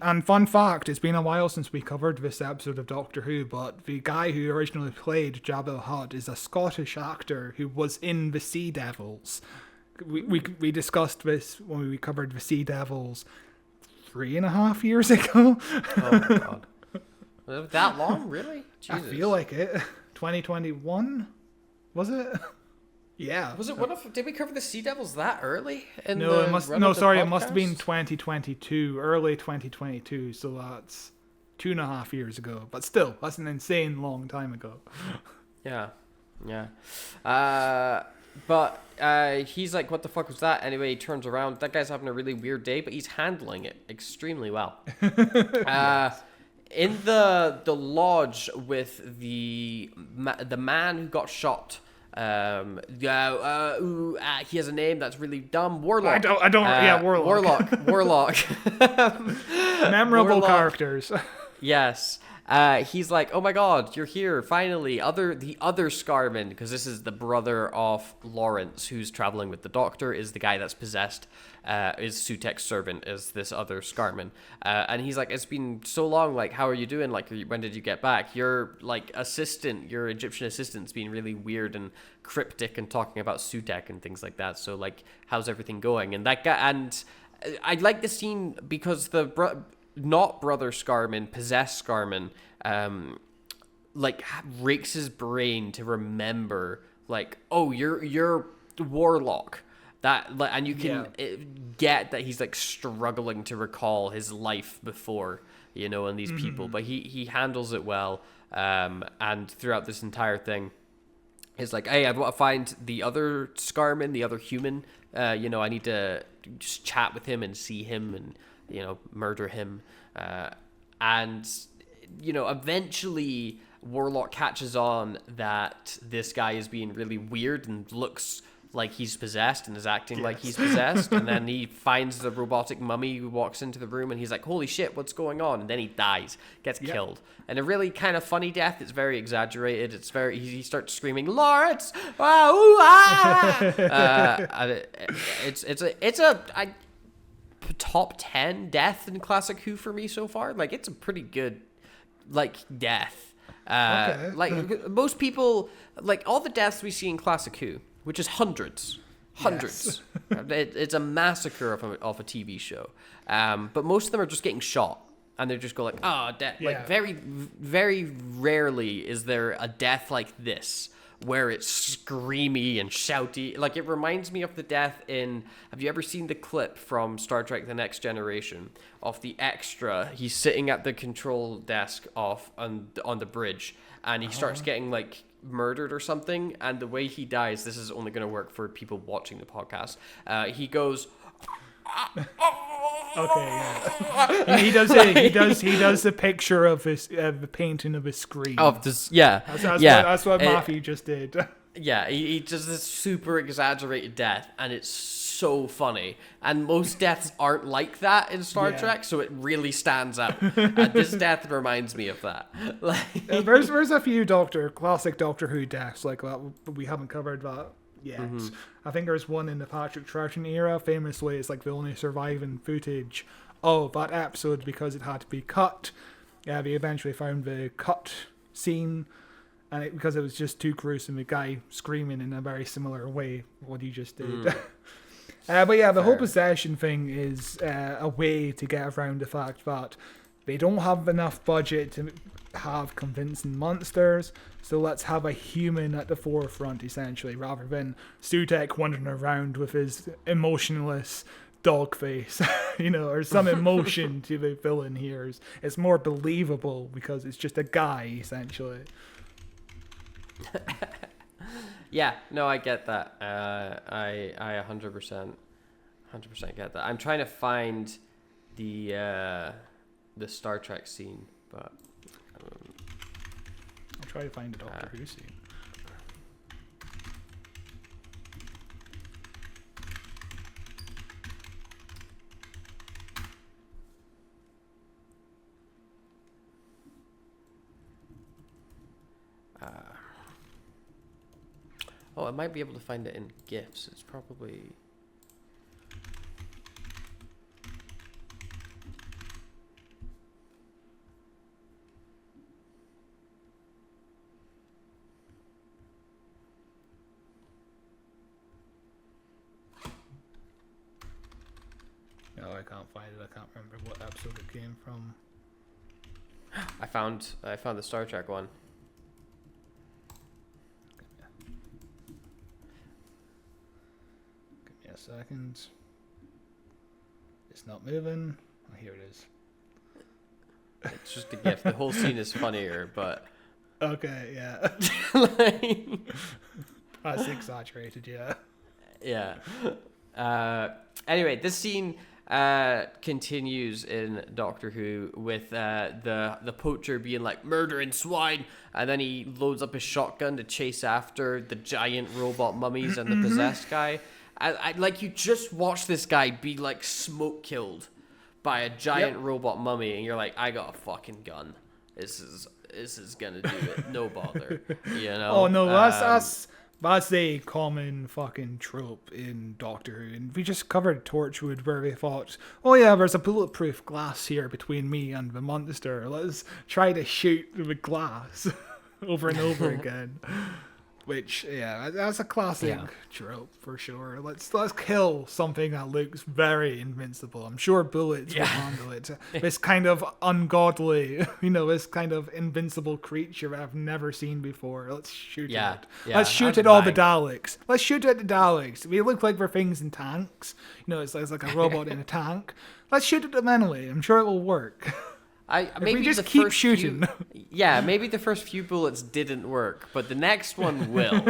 And fun fact, it's been a while since we covered this episode of Doctor Who, but the guy who originally played Jabba the Hutt is a Scottish actor who was in the Sea Devils. We discussed this when we covered the Sea Devils 3.5 years ago. Oh, my God. Was it that long? Really? I Jesus. feel like it. 2021? Was it? Yeah. Was it one of... Did we cover the Sea Devils that early? No, it must. No, sorry, it must have been podcast? 2022, early 2022. So that's 2.5 years ago. But still, that's an insane long time ago. Yeah. But he's like, what the fuck was that? Anyway, he turns around. That guy's having a really weird day, but he's handling it extremely well. In the lodge with the man who got shot. He has a name that's really dumb. Warlock. I don't. Yeah, Warlock. Warlock. Memorable Warlock. characters. Yes. He's like, oh my god, you're here, finally. The other Scarman, because this is the brother of Lawrence, who's traveling with the Doctor, is the guy that's possessed, is Sutekh's servant, is this other Scarman. And he's like, it's been so long, like, how are you doing? Like, when did you get back? Your, like, your Egyptian assistant's been really weird and cryptic and talking about Sutekh and things like that. So, like, how's everything going? And that guy, and I like the scene because not brother Scarman, possessed Scarman, like rakes his brain to remember, like, oh, you're Warlock, that, and you can get that he's like struggling to recall his life before, you know, and these people, but he handles it well, and throughout this entire thing, is like, hey, I want to find the other Scarman, the other human, you know, I need to just chat with him and see him and, you know, murder him. And, you know, eventually Warlock catches on that this guy is being really weird and looks like he's possessed and is acting like he's possessed. And then he finds the robotic mummy who walks into the room and he's like, holy shit, what's going on? And then he dies, gets killed. And a really kind of funny death. It's very exaggerated. It's very, he starts screaming, Lawrence! Ah, ooh, ah! It's a top 10 death in Classic Who for me so far. Like, it's a pretty good, like, death. Okay. Like, most people, like, all the deaths we see in Classic Who, which is hundreds. It's a massacre of a TV show. But most of them are just getting shot. And they just go like, oh, death. Yeah. Like, very, very rarely is there a death like this, where it's screamy and shouty. Like, it reminds me of the death in... Have you ever seen the clip from Star Trek The Next Generation of the extra? He's sitting at the control desk on the bridge, and he starts getting, like, murdered or something, and the way he dies, this is only going to work for people watching the podcast, he goes... Okay, yeah. He does the picture of his the painting of his screen. Of this, yeah. That's what Matthew just did. Yeah, he does this super exaggerated death, and it's so funny. And most deaths aren't like that in Star Trek, so it really stands out. And this death reminds me of that. Like, There's a few classic Doctor Who deaths like that, but we haven't covered that yet. I think there's one in the Patrick Troughton era. Famously, it's like the only surviving footage of that episode because it had to be cut. Yeah, they eventually found the cut scene, and because it was just too gruesome, the guy screaming in a very similar way what he just did. But yeah, the whole possession thing is a way to get around the fact that they don't have enough budget to have convincing monsters, so let's have a human at the forefront, essentially, rather than Sutekh wandering around with his emotionless dog face, you know, or some emotion to the villain here. It's more believable because it's just a guy, essentially. yeah, no, I get that. I 100% get that. I'm trying to find the Star Trek scene, but I'll try to find a Doctor Who scene. Oh, I might be able to find it in GIFs. It's probably... No, I can't find it. I can't remember what episode it came from. I found the Star Trek one. Give me a second. It's not moving. Oh, here it is. It's just a GIF. The whole scene is funnier, but... Okay, yeah. like... That's exaggerated, yeah. Yeah. Anyway, this scene continues in Doctor Who with the poacher being like murdering swine, and then he loads up his shotgun to chase after the giant robot mummies and the possessed guy. I like, you just watch this guy be like smoke killed by a giant robot mummy, and you're like, I got a fucking gun. This is gonna do it. No bother. You know. Oh no, that's a common fucking trope in Doctor Who. And we just covered Torchwood, where we thought, oh yeah, there's a bulletproof glass here between me and the monster. Let's try to shoot the glass over and over again. Which, yeah, that's a classic trope for sure. Let's kill something that looks very invincible. I'm sure bullets will handle it. This kind of ungodly, this kind of invincible creature that I've never seen before. Let's shoot at it. Let's shoot at all the Daleks. Let's shoot at the Daleks. We look like we're things in tanks. It's like a robot in a tank. Let's shoot at them anyway. I'm sure it will work. Maybe we just keep shooting. Maybe the first few bullets didn't work, but the next one will.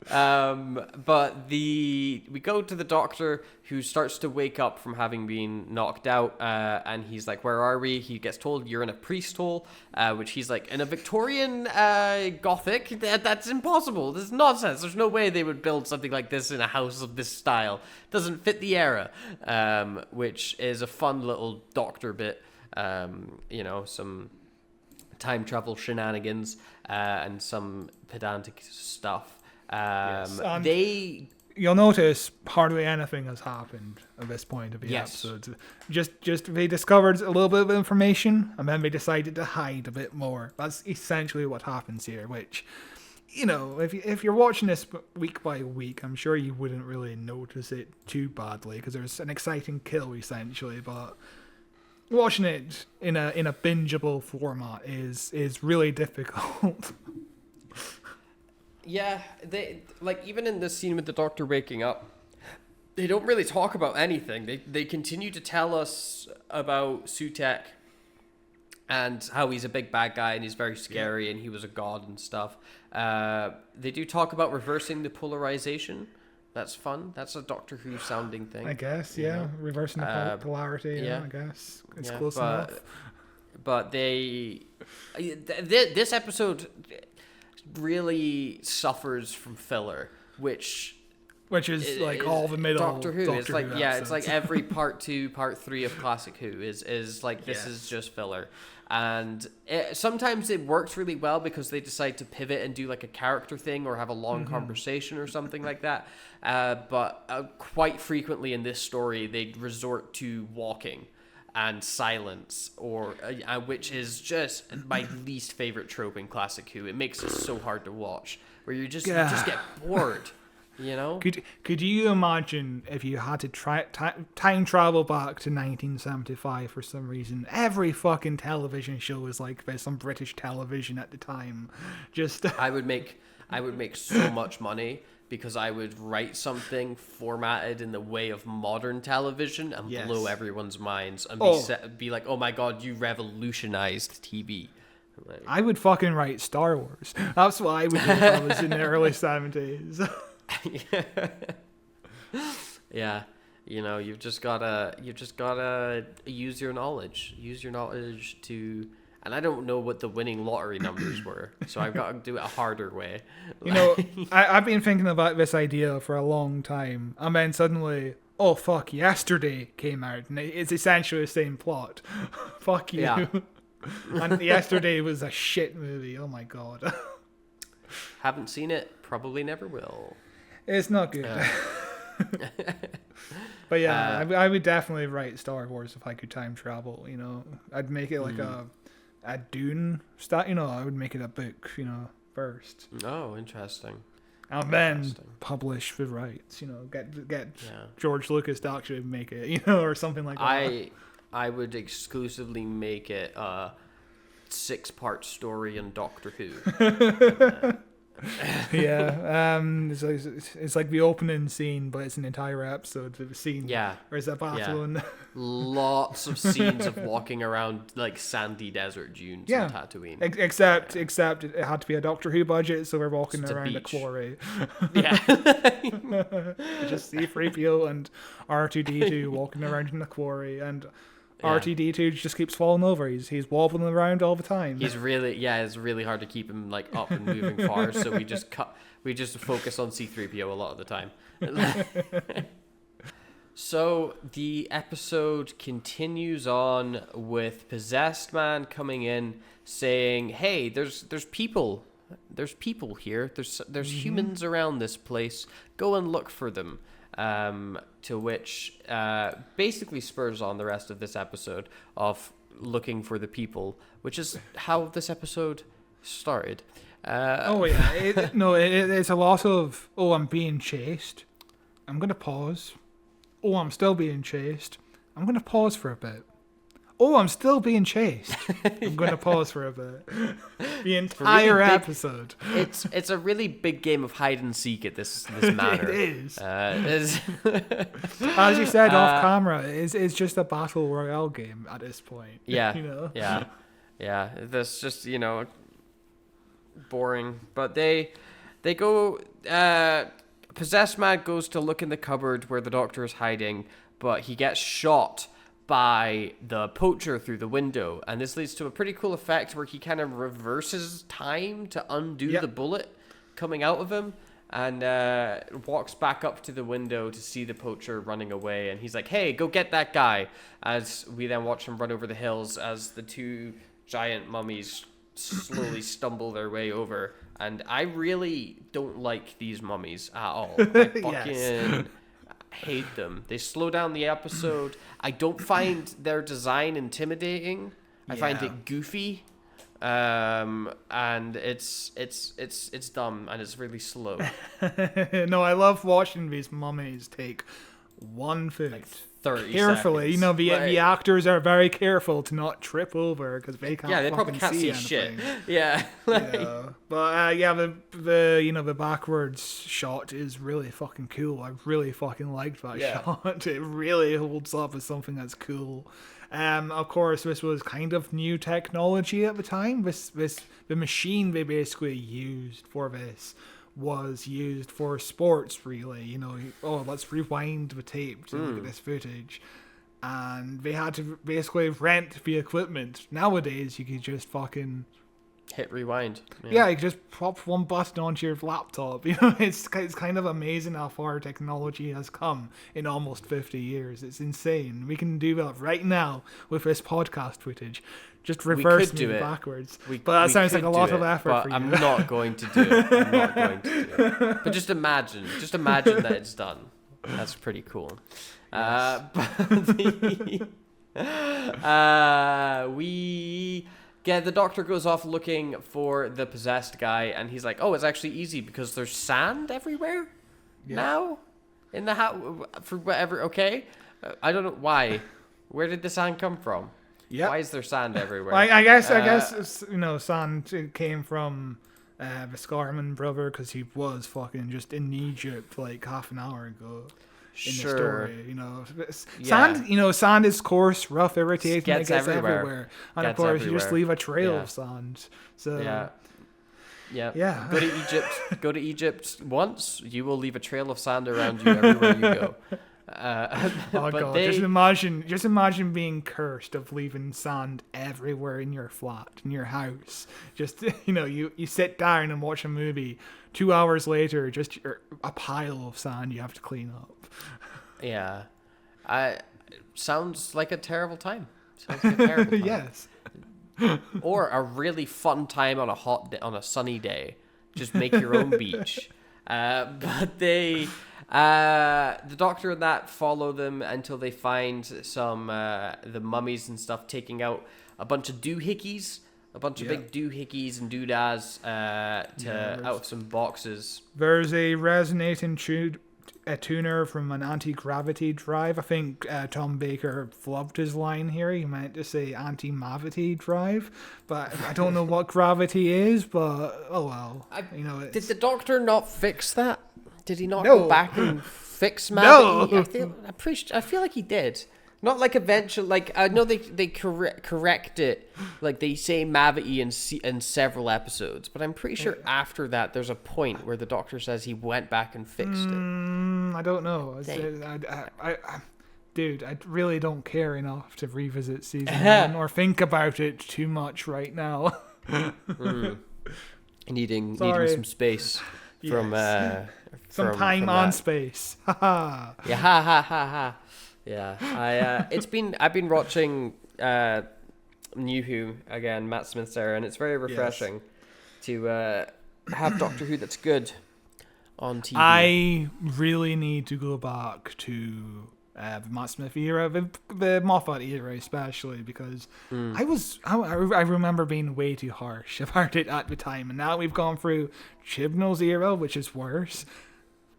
But we go to the Doctor, who starts to wake up from having been knocked out, and he's like, where are we? He gets told, you're in a priest hole, which he's like, in a Victorian Gothic? That's impossible. This is nonsense. There's no way they would build something like this in a house of this style. Doesn't fit the era, which is a fun little Doctor bit. Some time travel shenanigans and some pedantic stuff. You'll notice hardly anything has happened at this point of the episode. Just they discovered a little bit of information, and then they decided to hide a bit more. That's essentially what happens here, which, if you're watching this week by week, I'm sure you wouldn't really notice it too badly, because there's an exciting kill, essentially, but watching it in a bingeable format is really difficult. Yeah, they even in this scene with the Doctor waking up, they don't really talk about anything. They continue to tell us about Sutekh and how he's a big bad guy and he's very scary and he was a god and stuff. They do talk about reversing the polarization. That's fun. That's a Doctor Who sounding thing. I guess, yeah. Reversing the polarity, I guess. It's close enough. But this episode really suffers from filler, which is like all the middle Doctor Who. It's like episodes. It's like every part 2, part 3 of Classic Who is like this is just filler, and sometimes it works really well because they decide to pivot and do like a character thing or have a long conversation or something like that. But quite frequently in this story, they resort to walking and silence, or which is just my least favorite trope in Classic Who. It makes it so hard to watch, where you just get bored. Could you imagine if you had to time travel back to 1975 for some reason? Every fucking television show was like this on British television at the time. I would make so much money, because I would write something formatted in the way of modern television and blow everyone's minds and be like, oh my god, you revolutionized TV. I would fucking write Star Wars. That's what I would do if I was in the early 70s. Yeah, you've just gotta use your knowledge to and I don't know what the winning lottery numbers were, so I've got to do it a harder way. You know, I've been thinking about this idea for a long time, and then suddenly, oh fuck, Yesterday came out, and it's essentially the same plot. Fuck you. Yeah. And Yesterday was a shit movie. Oh my god. Haven't seen it, probably never will. It's not good. But yeah, I would definitely write Star Wars if I could time travel. You know, I'd make it like a Dune style. You know, I would make it a book. You know, first, Oh, interesting. and then publish the rights. You know, get George Lucas to actually make it. You know, or something like that. I would exclusively make it a 6-part story on Doctor Who. Yeah, it's like the opening scene, but it's an entire episode of the scene. Yeah. Or is that battle? Yeah. And Lots of scenes of walking around like sandy desert dunes on Tatooine. Except it had to be a Doctor Who budget, so we're walking Just a around a beach. quarry. Yeah. Just C-3PO and R2-D2 walking around in the quarry, and R2-D2 just keeps falling over. He's wobbling around all the time. It's really hard to keep him like up and moving far, so we just focus on C-3PO a lot of the time. So the episode continues on with Possessed Man coming in saying, "Hey, there's people here. There's humans around this place. Go and look for them." To which basically spurs on the rest of this episode of looking for the people, which is how this episode started. It's a lot of, oh, I'm being chased. I'm going to pause. Oh, I'm still being chased. I'm going to pause for a bit. Oh, I'm still being chased. I'm going to pause for a bit. The entire episode. It's a really big game of hide and seek at this manner. It is. As you said off camera, it's just a battle royale game at this point. Yeah. You know? Yeah. That's just, boring. But they go. Possessed Man goes to look in the cupboard where the Doctor is hiding, but he gets shot by the poacher through the window, and this leads to a pretty cool effect where he kind of reverses time to undo the bullet coming out of him, and walks back up to the window to see the poacher running away, and he's like, "Hey, go get that guy," as we then watch him run over the hills as the two giant mummies slowly stumble their way over. And I really don't like these mummies at all. I fucking hate them. They slow down the episode. I don't find their design intimidating. I find it goofy. And it's dumb and it's really slow. No, I love watching these mummies take one foot. Like 30 carefully. seconds. The actors are very careful to not trip over because they can't. Yeah, they probably can't see anything. shit. Yeah. But the backwards shot is really fucking cool. I really fucking liked that shot. It really holds up as something that's cool. Of course, this was kind of new technology at the time. The machine they basically used for this was used for sports, really. Let's rewind the tape to look at this footage. And they had to basically rent the equipment. Nowadays, you could just fucking hit rewind. Yeah, you just pop one button onto your laptop. It's kind of amazing how far technology has come in almost 50 years. It's insane. We can do that right now with this podcast footage. Just reverse it backwards. But that sounds like a lot of effort for you. I'm not going to do it. But just imagine that it's done. That's pretty cool. Yes. The Doctor goes off looking for the possessed guy, and he's like, "Oh, it's actually easy because there's sand everywhere now in the house for whatever." Okay, I don't know why. Where did the sand come from? Yeah. Why is there sand everywhere? I guess sand came from the Scarman brother because he was fucking just in Egypt like half an hour ago. In the story, sand is coarse, rough, irritating. It gets everywhere. And of course, you just leave a trail of sand. So yeah. Go to Egypt once, you will leave a trail of sand around you everywhere you go. Oh but god, they, just imagine being cursed of leaving sand everywhere in your flat, in your house. Just you sit down and watch a movie. 2 hours later, just a pile of sand you have to clean up. yeah, sounds like a terrible time. Sounds like a terrible time. Yes. Or a really fun time on on a sunny day. Just make your own beach. But they, the doctor and that follow them until they find some the mummies and stuff taking out a bunch of doohickeys, a bunch of big doohickeys and doodads out of some boxes. There's a resonating tuner from an anti-gravity drive. I think Tom Baker flubbed his line here. He meant to say anti-mavity drive, but I don't know what gravity is, but oh well. Did the doctor not fix that? Did he not No. go back and fix No. Mavity? I feel like he did. Not like eventually, like I know they correct it, like they say Mavity in several episodes, but I'm pretty sure after that there's a point where the doctor says he went back and fixed it. I don't know. Dude, I really don't care enough to revisit season 1 or think about it too much right now. Needing Sorry. some space from Some from time on that. space. Haha. Yeah, ha ha ha ha. Yeah, I've been watching New Who again, Matt Smith's era, and it's very refreshing to have Doctor Who that's good on TV. I really need to go back to the Matt Smith era, the Moffat era especially, because I remember being way too harsh about it at the time, and now we've gone through Chibnall's era, which is worse.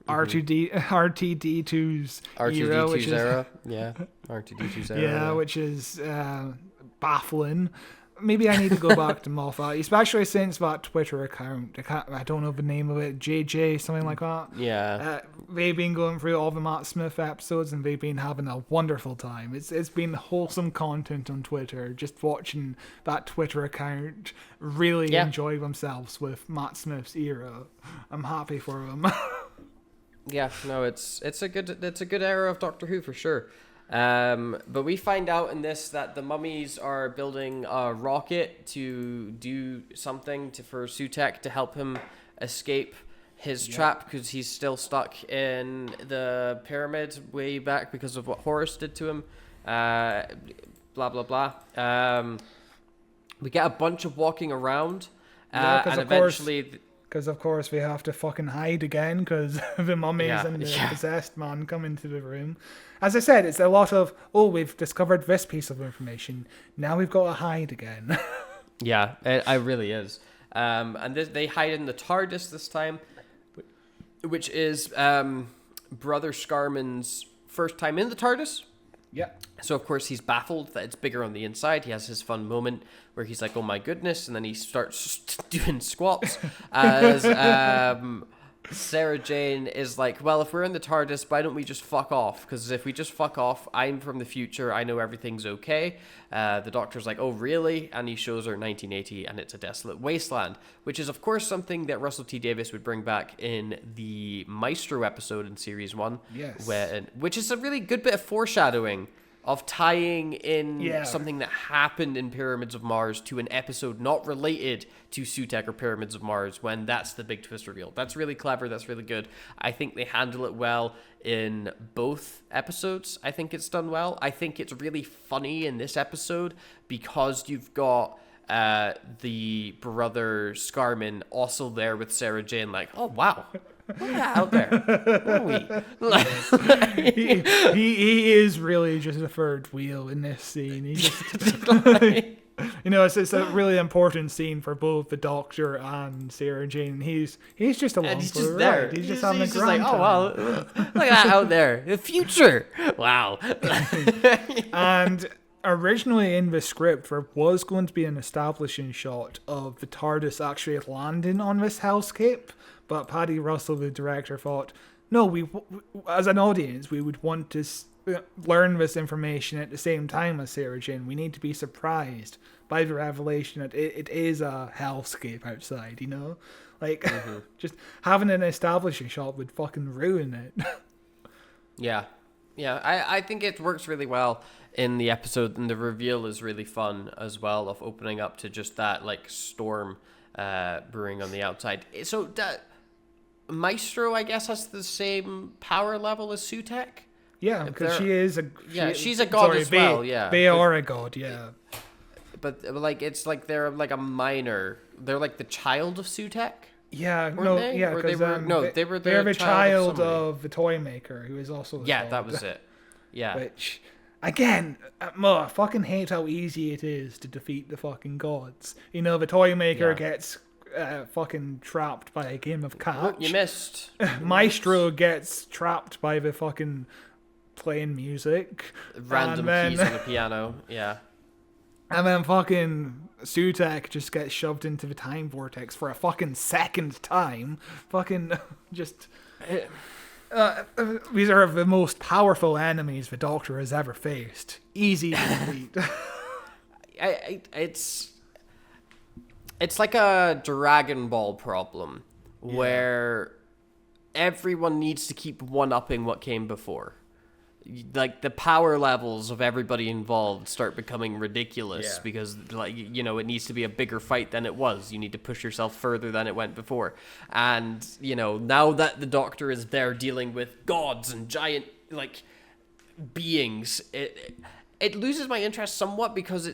RTD2's era, which is R2D2's era. yeah, which is baffling. Maybe I need to go back to Moffat, especially since that Twitter account. I don't know the name of it, JJ, something like that. Yeah. They've been going through all the Matt Smith episodes and they've been having a wonderful time. It's been wholesome content on Twitter. Just watching that Twitter account really enjoy themselves with Matt Smith's era. I'm happy for them. Yeah, no, it's a good era of Doctor Who for sure. But we find out in this that the mummies are building a rocket to do something for Sutekh to help him escape his trap, because he's still stuck in the pyramid way back because of what Horus did to him. Blah blah blah. We get a bunch of walking around, and eventually. Because, of course, we have to fucking hide again because the mummies and the possessed man come into the room. As I said, it's a lot of, we've discovered this piece of information. Now we've got to hide again. Yeah, it really is. And they hide in the TARDIS this time, which is Brother Scarman's first time in the TARDIS. Yeah. So, of course, he's baffled that it's bigger on the inside. He has his fun moment where he's like, oh, my goodness. And then he starts doing squats as Sarah Jane is like, well, if we're in the TARDIS, why don't we just fuck off? Because if we just fuck off, I'm from the future. I know everything's okay. The Doctor's like, oh, really? And he shows her 1980 and it's a desolate wasteland, which is, of course, something that Russell T. Davies would bring back in the Maestro episode in Series 1. Yes. Which is a really good bit of foreshadowing of tying in something that happened in Pyramids of Mars to an episode not related to Sutekh or Pyramids of Mars, when that's the big twist reveal. That's really clever. That's really good. I think they handle it well in both episodes. I think it's done well. I think it's really funny in this episode because you've got the brother Scarman also there with Sarah Jane, like, oh, wow. Look at that out there. he is really just a third wheel in this scene. He just, it's a really important scene for both the Doctor and Sarah Jane. He's just along he's for just the there. ride. He's just having a just grand like, time. oh wow, look at that out there, the future. Wow. And originally in the script, there was going to be an establishing shot of the TARDIS actually landing on this hellscape. But Paddy Russell, the director, thought, no, we as an audience, we would want to learn this information at the same time as Sarah Jane. We need to be surprised by the revelation that it is a hellscape outside, Like, Mm-hmm. just having an establishing shot would fucking ruin it. Yeah. Yeah, I think it works really well in the episode, and the reveal is really fun as well, of opening up to just that like storm brewing on the outside. So Maestro, I guess, has the same power level as Sutekh. Yeah, because she is a... she's a god as well, yeah. They are a god, yeah. But like, it's like they're like a minor. They're like the child of Sutekh. Yeah, Weren't they? yeah, Or they because were they were they're the child somebody. of the toy maker, who is also the Yeah, god. that was it. Yeah. Which, again, I fucking hate how easy it is to defeat the fucking gods. You know, the toy maker gets fucking trapped by a game of catch. Oh, you missed. Maestro gets trapped by the fucking playing music. Random keys on the piano. Yeah. And then fucking Sutekh just gets shoved into the time vortex for a fucking second time. Fucking just... these are the most powerful enemies the Doctor has ever faced. Easy to defeat. It's like a Dragon Ball problem where everyone needs to keep one-upping what came before. Like, the power levels of everybody involved start becoming ridiculous because, like, you know, it needs to be a bigger fight than it was. You need to push yourself further than it went before. And, you know, now that the Doctor is there dealing with gods and giant, like, beings, it loses my interest somewhat because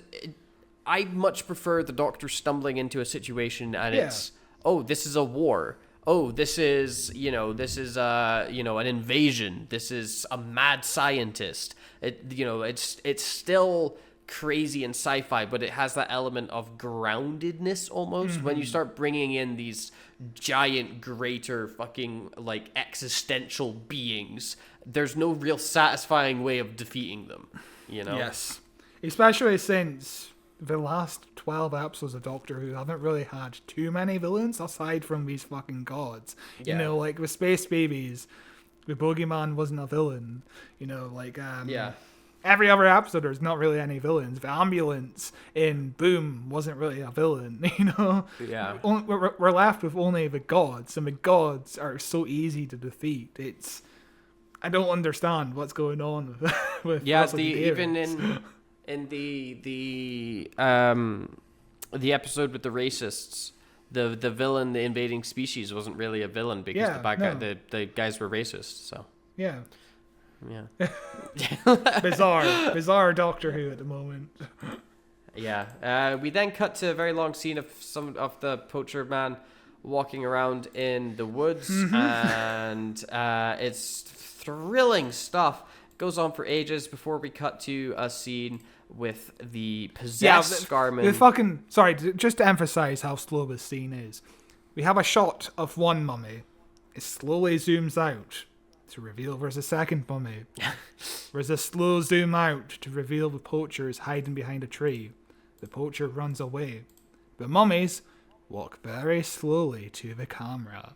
I much prefer the Doctor stumbling into a situation and it's, oh, this is a war. Oh, this is an invasion. This is a mad scientist. It's still crazy and sci-fi, but it has that element of groundedness almost. Mm-hmm. When you start bringing in these giant, greater fucking, like, existential beings, there's no real satisfying way of defeating them, you know? Yes. Especially since the last 12 episodes of Doctor Who haven't really had too many villains aside from these fucking gods. You know, like with Space Babies, the Boogeyman wasn't a villain. You know, like every other episode there's not really any villains. The ambulance in Boom wasn't really a villain. You know, we're left with only the gods, and the gods are so easy to defeat. I don't understand what's going on with even in the episode with the racists, the villain, the invading species, wasn't really a villain because the guys were racist. So yeah. bizarre Doctor Who at the moment. Yeah. We then cut to a very long scene of some of the poacher man walking around in the woods, and it's thrilling stuff. Goes on for ages before we cut to a scene with the possessed Scarman. Sorry, just to emphasize how slow this scene is. We have a shot of one mummy. It slowly zooms out to reveal there's a second mummy. There's a slow zoom out to reveal the poacher is hiding behind a tree. The poacher runs away. The mummies walk very slowly to the camera.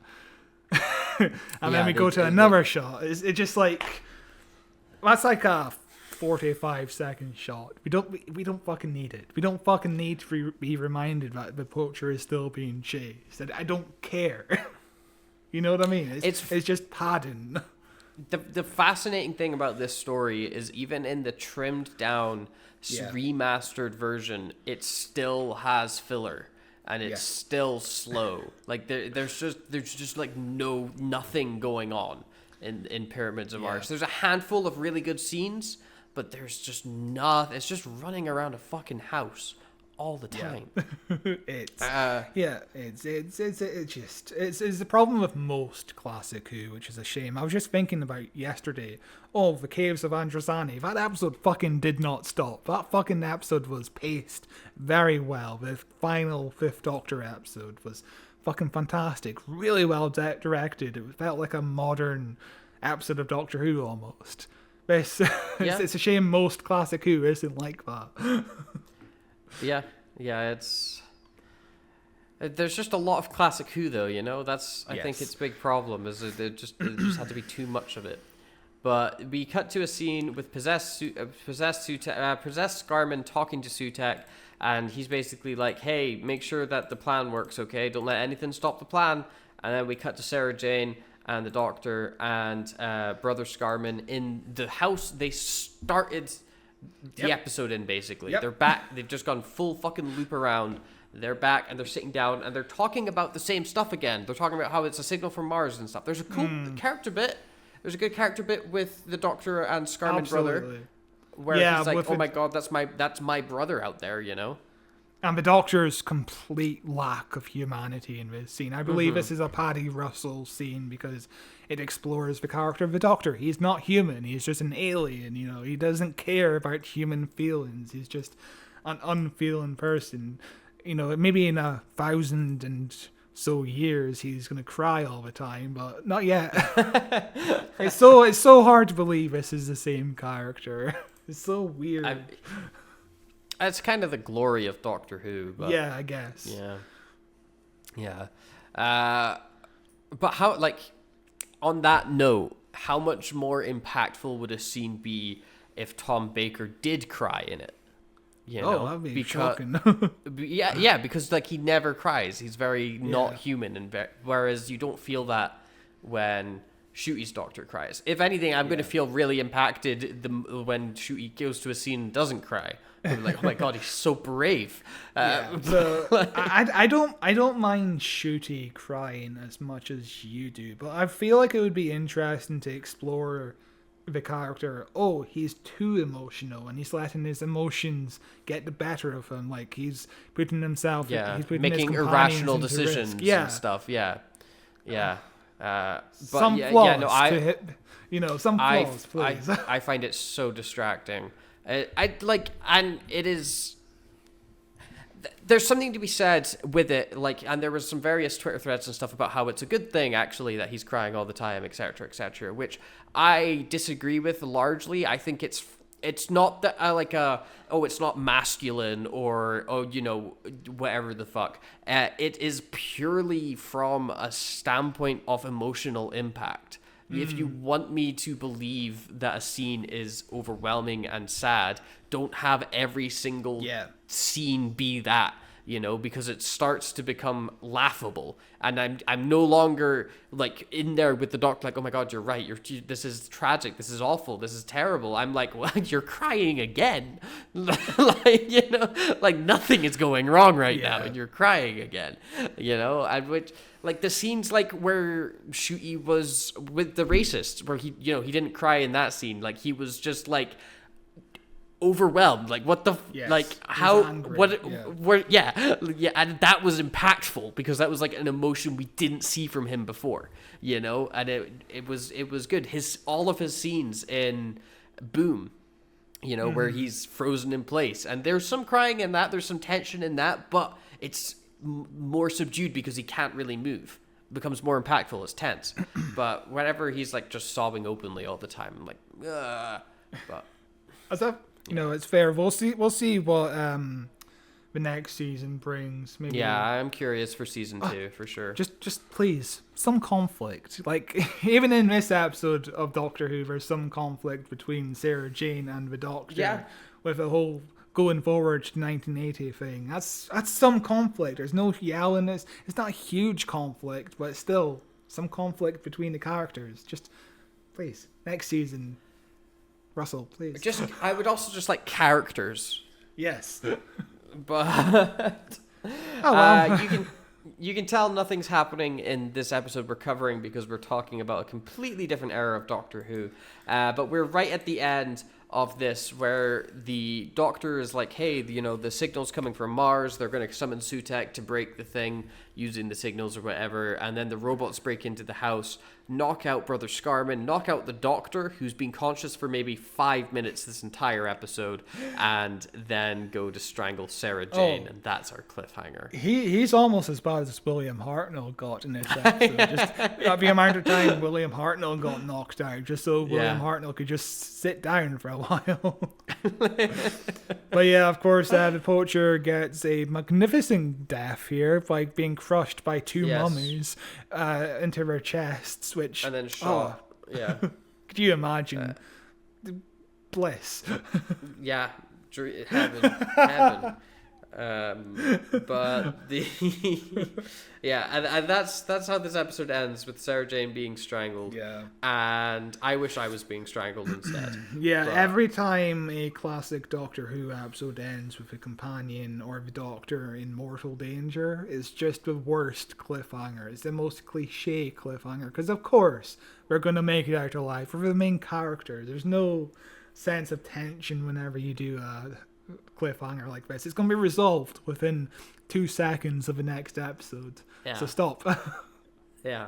And then we go to another shot. It's just like... That's like a 45-second shot. We don't fucking need it. We don't fucking need to be reminded that the poacher is still being chased. I don't care. You know what I mean? It's just padding. The fascinating thing about this story is even in the trimmed down, remastered version, it still has filler. And it's still slow. Like there's just like nothing going on in Pyramids of Arch. There's a handful of really good scenes, but there's just nothing. It's just running around a fucking house all the time. It's the problem with most classic Who, which is a shame. I was just thinking about yesterday. Oh, the Caves of Androzani. That episode fucking did not stop. That fucking episode was paced very well. The final Fifth Doctor episode was fucking fantastic. Really well directed. It felt like a modern episode of Doctor Who almost. It's a shame most classic Who isn't like that. Yeah, it's... There's just a lot of classic Who, though, you know? I think its big problem is that there just had to be too much of it. But we cut to a scene with possessed Scarman talking to Sutekh, and he's basically like, hey, make sure that the plan works, okay? Don't let anything stop the plan. And then we cut to Sarah Jane, and the Doctor and Brother Scarman in the house they started the episode in, basically. They're back. They've just gone full fucking loop around. They're back and they're sitting down and they're talking about the same stuff again. They're talking about how it's a signal from Mars and stuff. There's a cool character bit. There's a good character bit with the Doctor and Scarman brother, where he's like, "Oh my god, that's my brother out there," you know. And the Doctor's complete lack of humanity in this scene. I believe this is a Paddy Russell scene because it explores the character of the Doctor. He's not human. He's just an alien, you know. He doesn't care about human feelings. He's just an unfeeling person. You know, maybe in 1,000 and so years he's going to cry all the time, but not yet. It's so hard to believe this is the same character. It's so weird. It's kind of the glory of Doctor Who. But yeah, I guess. Yeah. But how, like, on that note, how much more impactful would a scene be if Tom Baker did cry in it? You know? That'd be shocking. yeah, because like he never cries. He's very not human, and whereas you don't feel that when Shooty's Doctor cries. If anything, I'm going to feel really impacted when Shooty goes to a scene and doesn't cry. I'm like, oh my god, he's so brave. I don't mind Shooty crying as much as you do, but I feel like it would be interesting to explore the character. Oh, he's too emotional and he's letting his emotions get the better of him. Like he's putting himself, he's putting making his irrational into decisions risk. and stuff. But some flaws. Some flaws, please. I find it so distracting. And it is. There's something to be said with it, like, and there was some various Twitter threads and stuff about how it's a good thing actually that he's crying all the time, etc., etc., which I disagree with largely. I think it's not that it's not masculine or whatever the fuck. It is purely from a standpoint of emotional impact. If you want me to believe that a scene is overwhelming and sad, don't have every single scene be that, because it starts to become laughable. And I'm no longer like in there with the Doctor, like, oh my god, you're right. This is tragic. This is awful. This is terrible. I'm like, well, you're crying again. like nothing is going wrong right now, and you're crying again. And which. Like the scenes like where Shooty was with the racist, where he didn't cry in that scene. Like he was just like overwhelmed. Like what the like how where and that was impactful because that was like an emotion we didn't see from him before. And it was good. All of his scenes in Boom, where he's frozen in place, and there's some crying in that. There's some tension in that, but it's more subdued because he can't really move. It becomes more impactful. It's tense. But whenever he's like just sobbing openly all the time, I'm like, ugh. But as that it's fair. We'll see what the next season brings. Maybe. Yeah, I'm curious for season 2 for sure. Just please, some conflict. Like even in this episode of Doctor Who, there's some conflict between Sarah Jane and the Doctor. Yeah. With a whole going forward to 1980 thing. That's some conflict. There's no yelling. It's not a huge conflict, but still some conflict between the characters. Just please, next season, Russell, please. I would also just like characters. Yes. But you can tell nothing's happening in this episode we're covering because we're talking about a completely different era of Doctor Who. But we're right at the end of this where the Doctor is like, hey, the signal's coming from Mars. They're going to summon Sutekh to break the thing using the signals or whatever. And then the robots break into the house, knock out Brother Scarman, knock out the Doctor, who's been conscious for maybe 5 minutes this entire episode, and then go to strangle Sarah Jane. And that's our cliffhanger. He's almost as bad as William Hartnell got in this episode. Just the amount of time William Hartnell got knocked out, just so William Hartnell could just sit down for a while. But yeah, of course, the poacher gets a magnificent death here by being crushed by two mummies into their chests, which and then shot. Could you imagine the bliss? Heaven. But the and that's how this episode ends, with Sarah Jane being strangled. Yeah. And I wish I was being strangled instead. Yeah, But- every time a classic Doctor Who episode ends with a companion or the Doctor in mortal danger, it's just the worst cliffhanger. It's the most cliche cliffhanger, because of course we're going to make it out alive for the main character. There's no sense of tension whenever you do a cliffhanger like this. It's going to be resolved within 2 seconds of the next episode. Yeah. So stop. Yeah,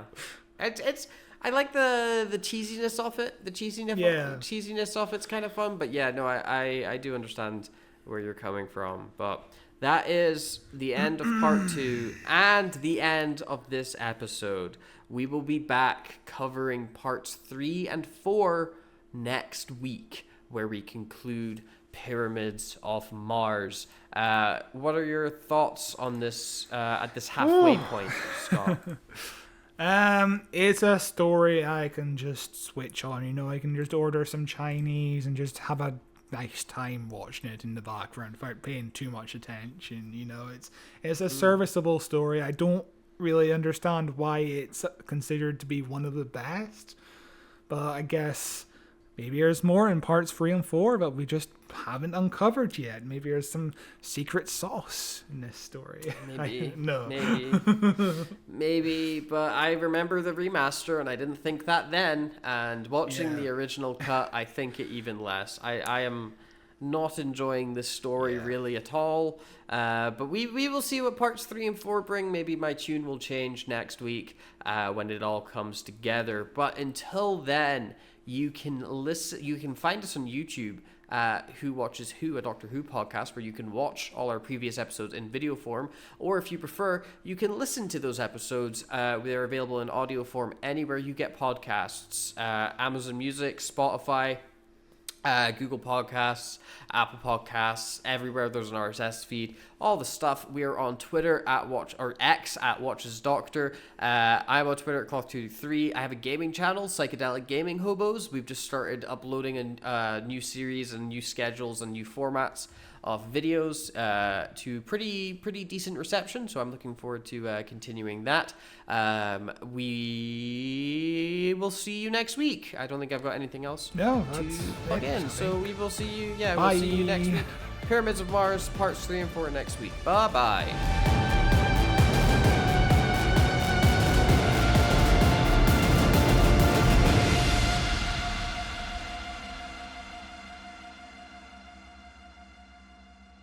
it's I like the cheesiness of it. The cheesiness of it's kind of fun. But yeah, no, I do understand where you're coming from. But that is the end of part 2 and the end of this episode. We will be back covering parts 3 and 4 next week, where we conclude Pyramids of Mars. What are your thoughts on this at this halfway point, Scott? It's a story I can just switch on, I can just order some Chinese and just have a nice time watching it in the background without paying too much attention, It's a serviceable story. I don't really understand why it's considered to be one of the best, but I guess maybe there's more in parts 3 and 4 that we just haven't uncovered yet. Maybe there's some secret sauce in this story. Maybe. No. Maybe, but I remember the remaster and I didn't think that then. And watching the original cut, I think it even less. I am not enjoying this story really at all. But we will see what parts 3 and 4 bring. Maybe my tune will change next week when it all comes together. But until then, you can find us on YouTube, Who Watches Who, a Doctor Who podcast, where you can watch all our previous episodes in video form, or if you prefer, you can listen to those episodes. They're available in audio form anywhere you get podcasts. Amazon Music, Spotify, Google Podcasts, Apple Podcasts, everywhere there's an RSS feed, all the stuff. We are on Twitter X at Watches Doctor. I'm on Twitter at Cloth223. I have a gaming channel, Psychedelic Gaming Hobos. We've just started uploading a new series and new schedules and new formats of videos to pretty decent reception, so I'm looking forward to continuing that. We will see you next week. I don't think I've got anything else No, to that's plug in, so we will see you. We'll see you next week. Pyramids of Mars parts 3 and 4 next week. Bye bye.